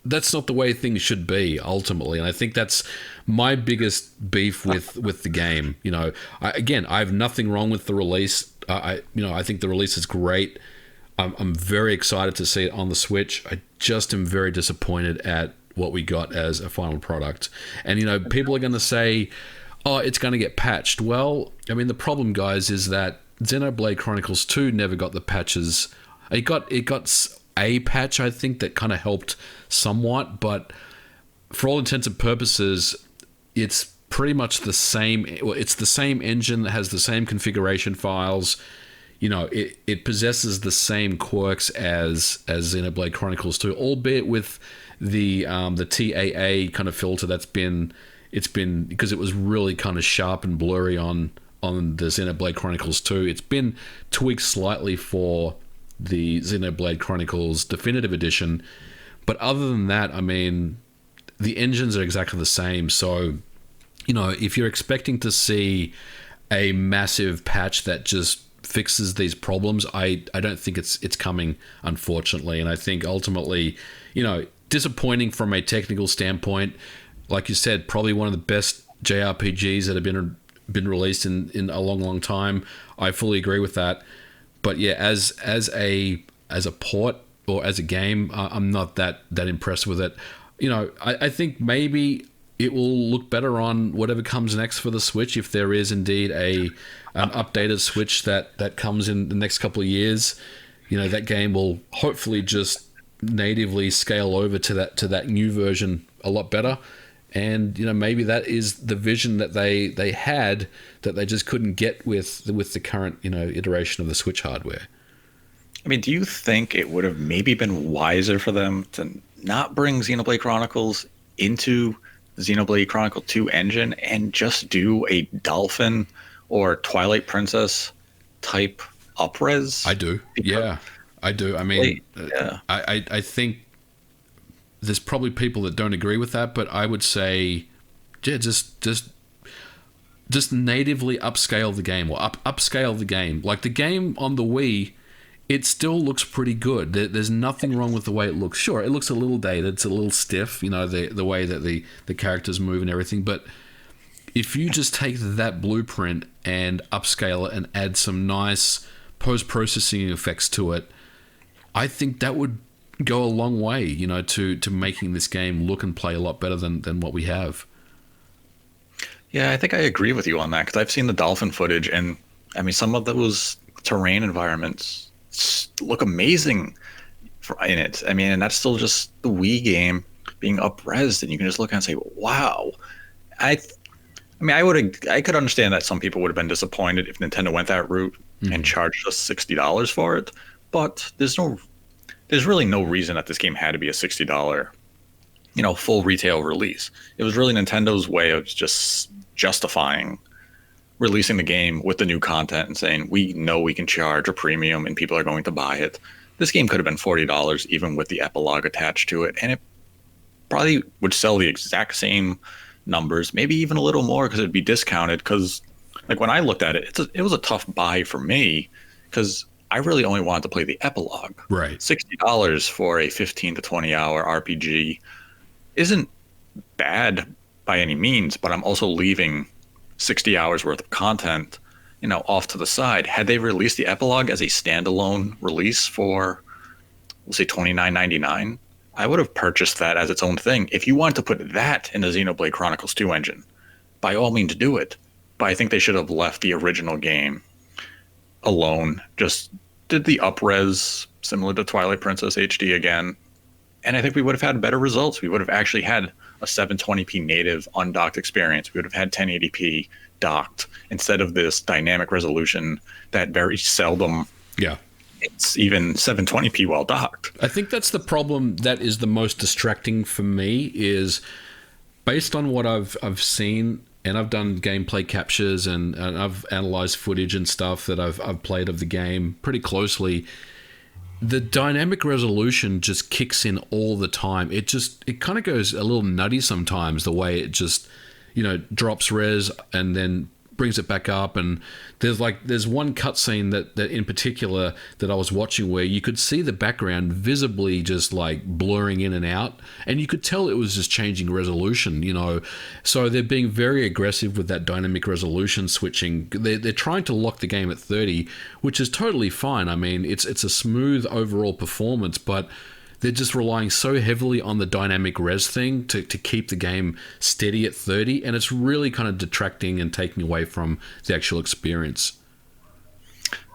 that's not the way things should be ultimately. And I think that's my biggest beef with the game. You know, I have nothing wrong with the release. I think the release is great. I'm very excited to see it on the Switch. I just am very disappointed at what we got as a final product. And, you know, people are going to say, oh, it's going to get patched. Well, I mean, the problem, guys, is that Xenoblade Chronicles 2 never got the patches. It got a patch, I think, that kind of helped somewhat, but for all intents and purposes, it's pretty much the same. It's the same engine that has the same configuration files. You know, it possesses the same quirks as Xenoblade Chronicles 2, albeit with the TAA kind of filter that's been because it was really kind of sharp and blurry on the Xenoblade Chronicles 2. It's been tweaked slightly for the Xenoblade Chronicles Definitive Edition, but other than that, I mean, the engines are exactly the same. So, you know, if you're expecting to see a massive patch that just fixes these problems, I don't think it's coming, unfortunately. And I think ultimately, you know, disappointing from a technical standpoint. Like you said, probably one of the best JRPGs that have been released in a long time. I fully agree with that. But yeah, as a port or as a game, I'm not that impressed with it. You know, I think maybe it will look better on whatever comes next for the Switch, if there is indeed an updated Switch that comes in the next couple of years. You know, that game will hopefully just natively scale over to that new version a lot better. And, you know, maybe that is the vision that they had that they just couldn't get with the current, you know, iteration of the Switch hardware. I mean, do you think it would have maybe been wiser for them to not bring Xenoblade Chronicles into the Xenoblade Chronicle 2 engine and just do a Dolphin or Twilight Princess type up-res? I do. Yeah, I do. I mean, I think there's probably people that don't agree with that, but I would say, yeah, just natively upscale the game, or upscale the game. Like the game on the Wii, it still looks pretty good. There's nothing wrong with the way it looks. Sure, it looks a little dated, it's a little stiff, you know, the way that the characters move and everything. But if you just take that blueprint and upscale it and add some nice post-processing effects to it, I think that would go a long way, you know, to making this game look and play a lot better than what we have. Yeah, I think I agree with you on that, because I've seen the Dolphin footage, and I mean, some of those terrain environments look amazing in it. I mean, and that's still just the Wii game being up-resed, and you can just look and say, wow. I mean, I could understand that some people would have been disappointed if Nintendo went that route and charged us $60 for it, but there's really no reason that this game had to be a $60, you know, full retail release. It was really Nintendo's way of just justifying releasing the game with the new content and saying, we know we can charge a premium and people are going to buy it. This game could have been $40 even with the epilogue attached to it, and it probably would sell the exact same numbers, maybe even a little more, because it'd be discounted. Because like when I looked at it, it was a tough buy for me, because I really only wanted to play the epilogue. Right. $60 for a 15 to 20 hour RPG isn't bad by any means, but I'm also leaving 60 hours worth of content, you know, off to the side. Had they released the epilogue as a standalone release for, let's say, $29.99, I would have purchased that as its own thing. If you want to put that in the Xenoblade Chronicles 2 engine, by all means do it. But I think they should have left the original game alone, just did the up-res similar to Twilight Princess HD again, and I think we would have had better results. We would have actually had a 720p native undocked experience. We would have had 1080p docked instead of this dynamic resolution that very seldom it's even 720p while docked. I think that's the problem that is the most distracting for me, is based on what I've seen and I've done gameplay captures and I've analyzed footage and stuff that I've played of the game pretty closely. The dynamic resolution just kicks in all the time. It kind of goes a little nutty sometimes, the way it just, drops res and then brings it back up. And there's one cutscene that in particular that I was watching where you could see the background visibly just like blurring in and out, and you could tell it was just changing resolution, so they're being very aggressive with that dynamic resolution switching. They're trying to lock the game at 30, which is totally fine. I mean, it's a smooth overall performance, but they're just relying so heavily on the dynamic res thing to keep the game steady at 30, and it's really kind of detracting and taking away from the actual experience.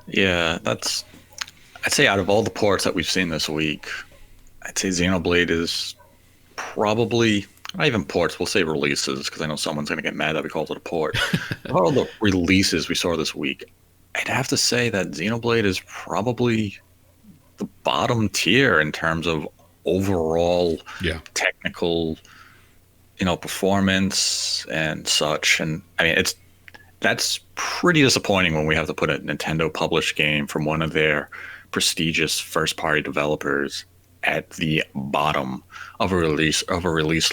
Yeah, I'd say out of all the ports that we've seen this week, I'd say Xenoblade is probably, not even ports, we'll say releases, because I know someone's going to get mad that we called it a port. Of all the releases we saw this week, I'd have to say that Xenoblade is probably the bottom tier in terms of overall technical, performance and such. And I mean, that's pretty disappointing when we have to put a Nintendo published game from one of their prestigious first party developers at the bottom of a release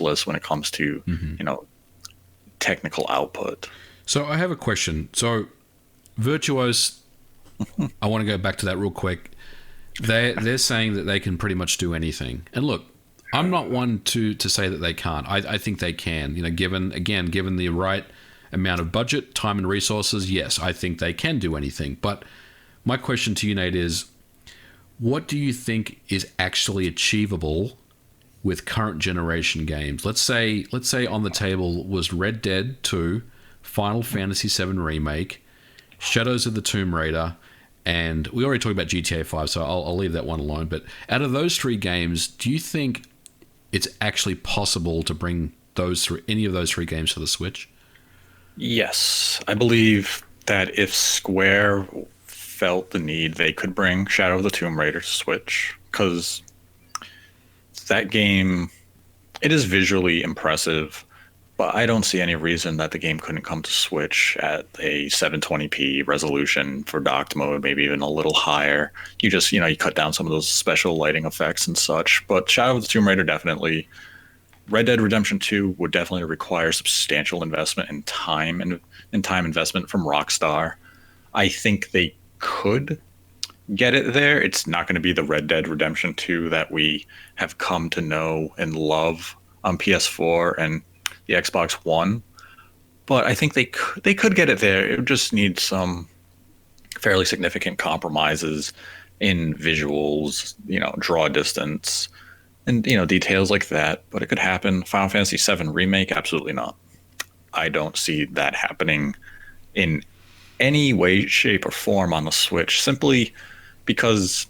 list when it comes to technical output. So I have a question. So Virtuos, I want to go back to that real quick. They're saying that they can pretty much do anything. And look, I'm not one to say that they can't. I think they can. Given the right amount of budget, time, and resources, yes, I think they can do anything. But my question to you, Nate, is what do you think is actually achievable with current generation games? Let's say on the table was Red Dead 2, Final Fantasy VII Remake, Shadows of the Tomb Raider, and we already talked about GTA 5, so I'll leave that one alone. But out of those three games, do you think it's actually possible to bring any of those three games to the Switch? Yes. I believe that if Square felt the need, they could bring Shadow of the Tomb Raider to Switch, because that game, it is visually impressive, but I don't see any reason that the game couldn't come to Switch at a 720p resolution for docked mode, maybe even a little higher. You just, you cut down some of those special lighting effects and such. But Shadow of the Tomb Raider definitely. Red Dead Redemption 2 would definitely require substantial investment in time investment from Rockstar. I think they could get it there. It's not going to be the Red Dead Redemption 2 that we have come to know and love on PS4 and the Xbox One, but I think they could get it there. It would just need some fairly significant compromises in visuals, draw distance, and details like that. But it could happen. Final Fantasy VII Remake, absolutely not. I don't see that happening in any way, shape, or form on the Switch, simply because,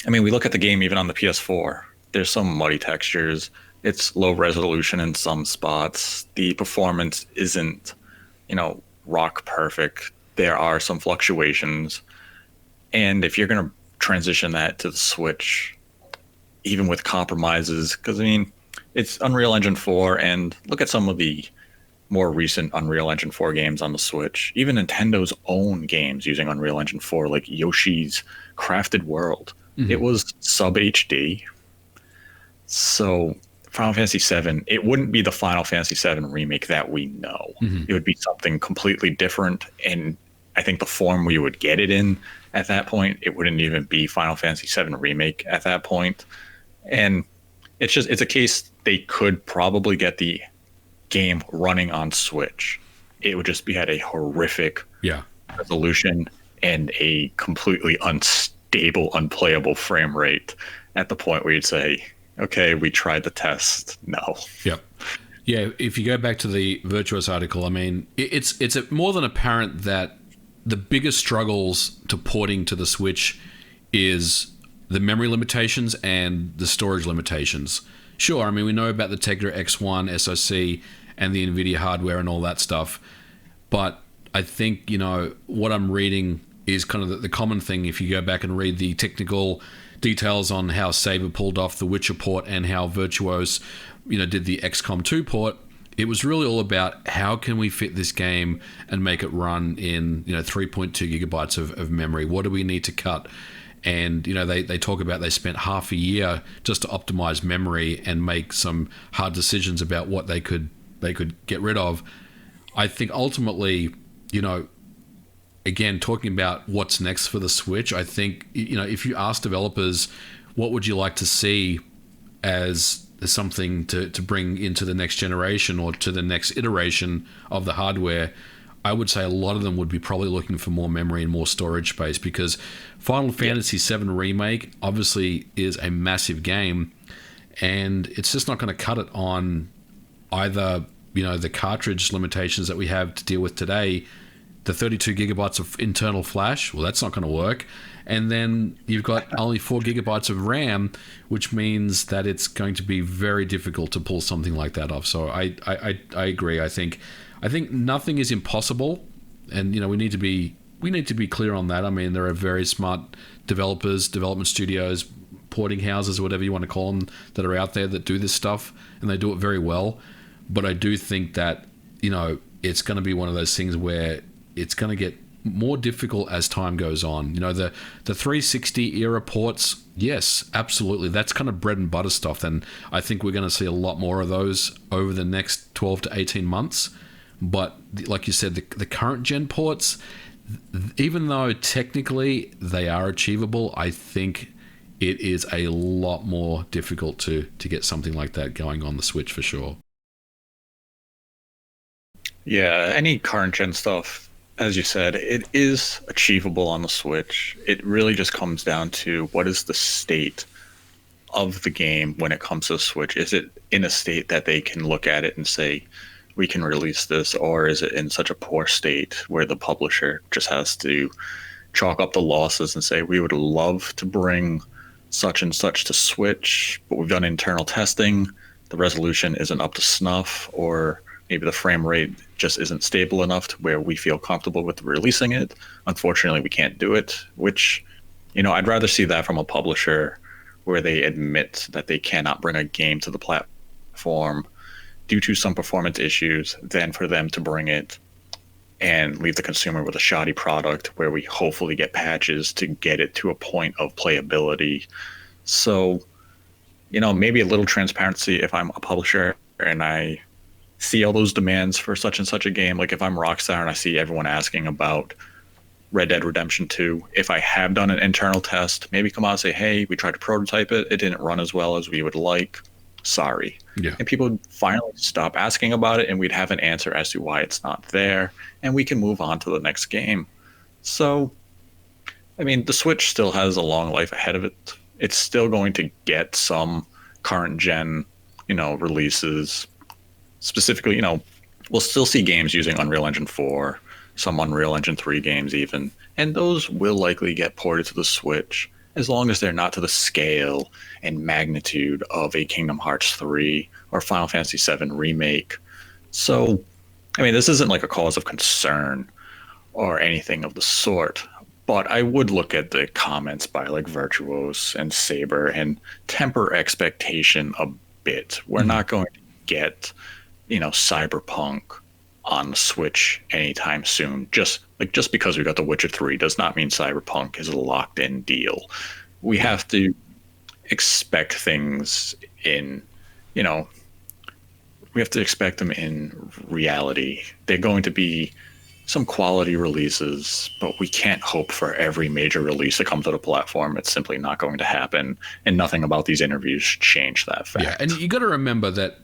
I mean, we look at the game even on the PS4. There's some muddy textures. It's low resolution in some spots. The performance isn't, rock perfect. There are some fluctuations. And if you're going to transition that to the Switch, even with compromises, because, I mean, it's Unreal Engine 4, and look at some of the more recent Unreal Engine 4 games on the Switch. Even Nintendo's own games using Unreal Engine 4, like Yoshi's Crafted World. Mm-hmm. It was sub HD. So Final Fantasy VII, it wouldn't be the Final Fantasy VII Remake that we know. Mm-hmm. It would be something completely different, and I think the form we would get it in at that point, it wouldn't even be Final Fantasy VII Remake at that point. And it's a case they could probably get the game running on Switch. It would just be at a horrific resolution and a completely unstable, unplayable frame rate at the point where you'd say, okay, we tried the test. No. Yep. Yeah, if you go back to the Virtuos article, I mean, it's more than apparent that the biggest struggles to porting to the Switch is the memory limitations and the storage limitations. Sure, I mean, we know about the Tegra X1 SoC and the NVIDIA hardware and all that stuff, but I think, what I'm reading is kind of the common thing. If you go back and read the technical details on how Sabre pulled off the Witcher port and how Virtuos, did the XCOM 2 port, It was really all about how can we fit this game and make it run in 3.2 gigabytes of memory. What do we need to cut? And they talk about they spent half a year just to optimize memory and make some hard decisions about what they could get rid of. I think ultimately, again, talking about what's next for the Switch, I think if you ask developers what would you like to see as something to bring into the next generation or to the next iteration of the hardware, I would say a lot of them would be probably looking for more memory and more storage space, because Final Fantasy VII Remake obviously is a massive game, and it's just not going to cut it on either the cartridge limitations that we have to deal with today. The 32 gigabytes of internal flash, well, that's not going to work. And then you've got only 4 gigabytes of RAM, which means that it's going to be very difficult to pull something like that off. So I agree. I think nothing is impossible, and we need to be clear on that. I mean, there are very smart developers, development studios, porting houses, whatever you want to call them, that are out there that do this stuff, and they do it very well. But I do think that it's going to be one of those things where it's going to get more difficult as time goes on. The 360 era ports, yes, absolutely, that's kind of bread and butter stuff, and I think we're going to see a lot more of those over the next 12 to 18 months. But like you said, the current gen ports, even though technically they are achievable, I think it is a lot more difficult to get something like that going on the Switch for sure. Yeah, any current gen stuff, as you said, it is achievable on the Switch. It really just comes down to what is the state of the game when it comes to the Switch. Is it in a state that they can look at it and say, we can release this, or is it in such a poor state where the publisher just has to chalk up the losses and say, we would love to bring such and such to Switch, but we've done internal testing, the resolution isn't up to snuff, or maybe the frame rate just isn't stable enough to where we feel comfortable with releasing it. Unfortunately, we can't do it, which, I'd rather see that from a publisher where they admit that they cannot bring a game to the platform due to some performance issues than for them to bring it and leave the consumer with a shoddy product where we hopefully get patches to get it to a point of playability. So, maybe a little transparency if I'm a publisher and I see all those demands for such and such a game. Like if I'm Rockstar and I see everyone asking about Red Dead Redemption 2, if I have done an internal test, maybe come out and say, hey, we tried to prototype it, it didn't run as well as we would like, sorry. Yeah. And people would finally stop asking about it, and we'd have an answer as to why it's not there, and we can move on to the next game. So, I mean, the Switch still has a long life ahead of it. It's still going to get some current gen, releases. Specifically, we'll still see games using Unreal Engine 4, some Unreal Engine 3 games even, and those will likely get ported to the Switch, as long as they're not to the scale and magnitude of a Kingdom Hearts 3 or Final Fantasy VII Remake. So, I mean, this isn't like a cause of concern or anything of the sort, but I would look at the comments by like Virtuos and Sabre and temper expectation a bit. We're not going to get CyberPunk on the Switch anytime soon. Just because we got The Witcher 3 does not mean CyberPunk is a locked-in deal. We have to expect things in, we have to expect them in reality. They're going to be some quality releases, but we can't hope for every major release to come to the platform. It's simply not going to happen, and nothing about these interviews change that fact. Yeah, and you got to remember that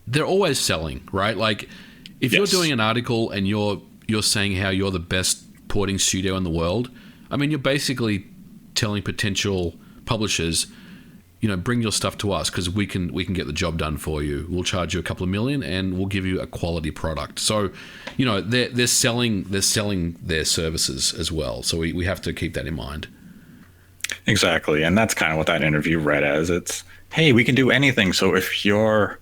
they're always selling, right? Like, if you're doing an article and you're saying how you're the best porting studio in the world, I mean, you're basically telling potential publishers, bring your stuff to us because we can get the job done for you. We'll charge you a couple of million and we'll give you a quality product. So, they're selling their services as well. So we have to keep that in mind. Exactly, and that's kind of what that interview read as. It's, hey, we can do anything. So if you're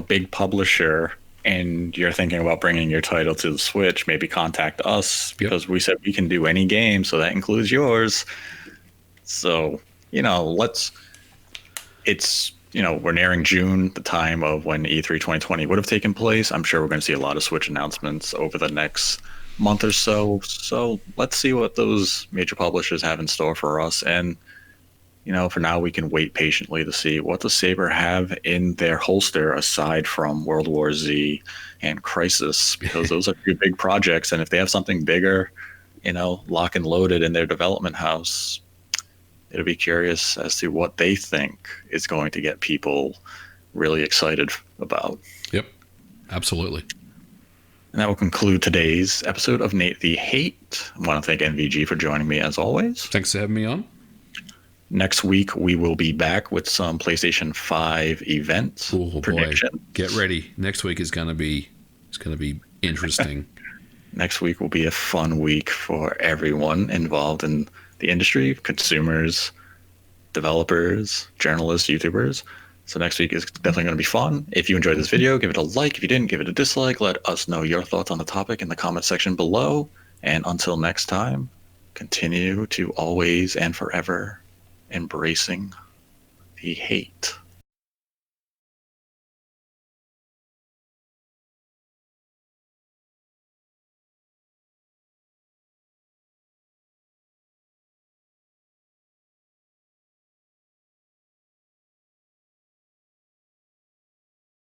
big publisher and you're thinking about bringing your title to the Switch, maybe contact us because we said we can do any game, so that includes yours. So, it's we're nearing June, the time of when E3 2020 would have taken place. I'm sure we're going to see a lot of Switch announcements over the next month or so. So let's see what those major publishers have in store for us. And, for now, we can wait patiently to see what does Sabre have in their holster aside from World War Z and Crisis, because those are two big projects. And if they have something bigger, lock and loaded in their development house, it'll be curious as to what they think is going to get people really excited about. Yep, absolutely. And that will conclude today's episode of Nate the Hate. I want to thank NVG for joining me as always. Thanks for having me on. Next week, we will be back with some PlayStation 5 event predictions. Boy. Get ready. Next week is going to be interesting. Next week will be a fun week for everyone involved in the industry, consumers, developers, journalists, YouTubers. So next week is definitely going to be fun. If you enjoyed this video, give it a like. If you didn't, give it a dislike. Let us know your thoughts on the topic in the comment section below. And until next time, continue to always and forever embracing the hate.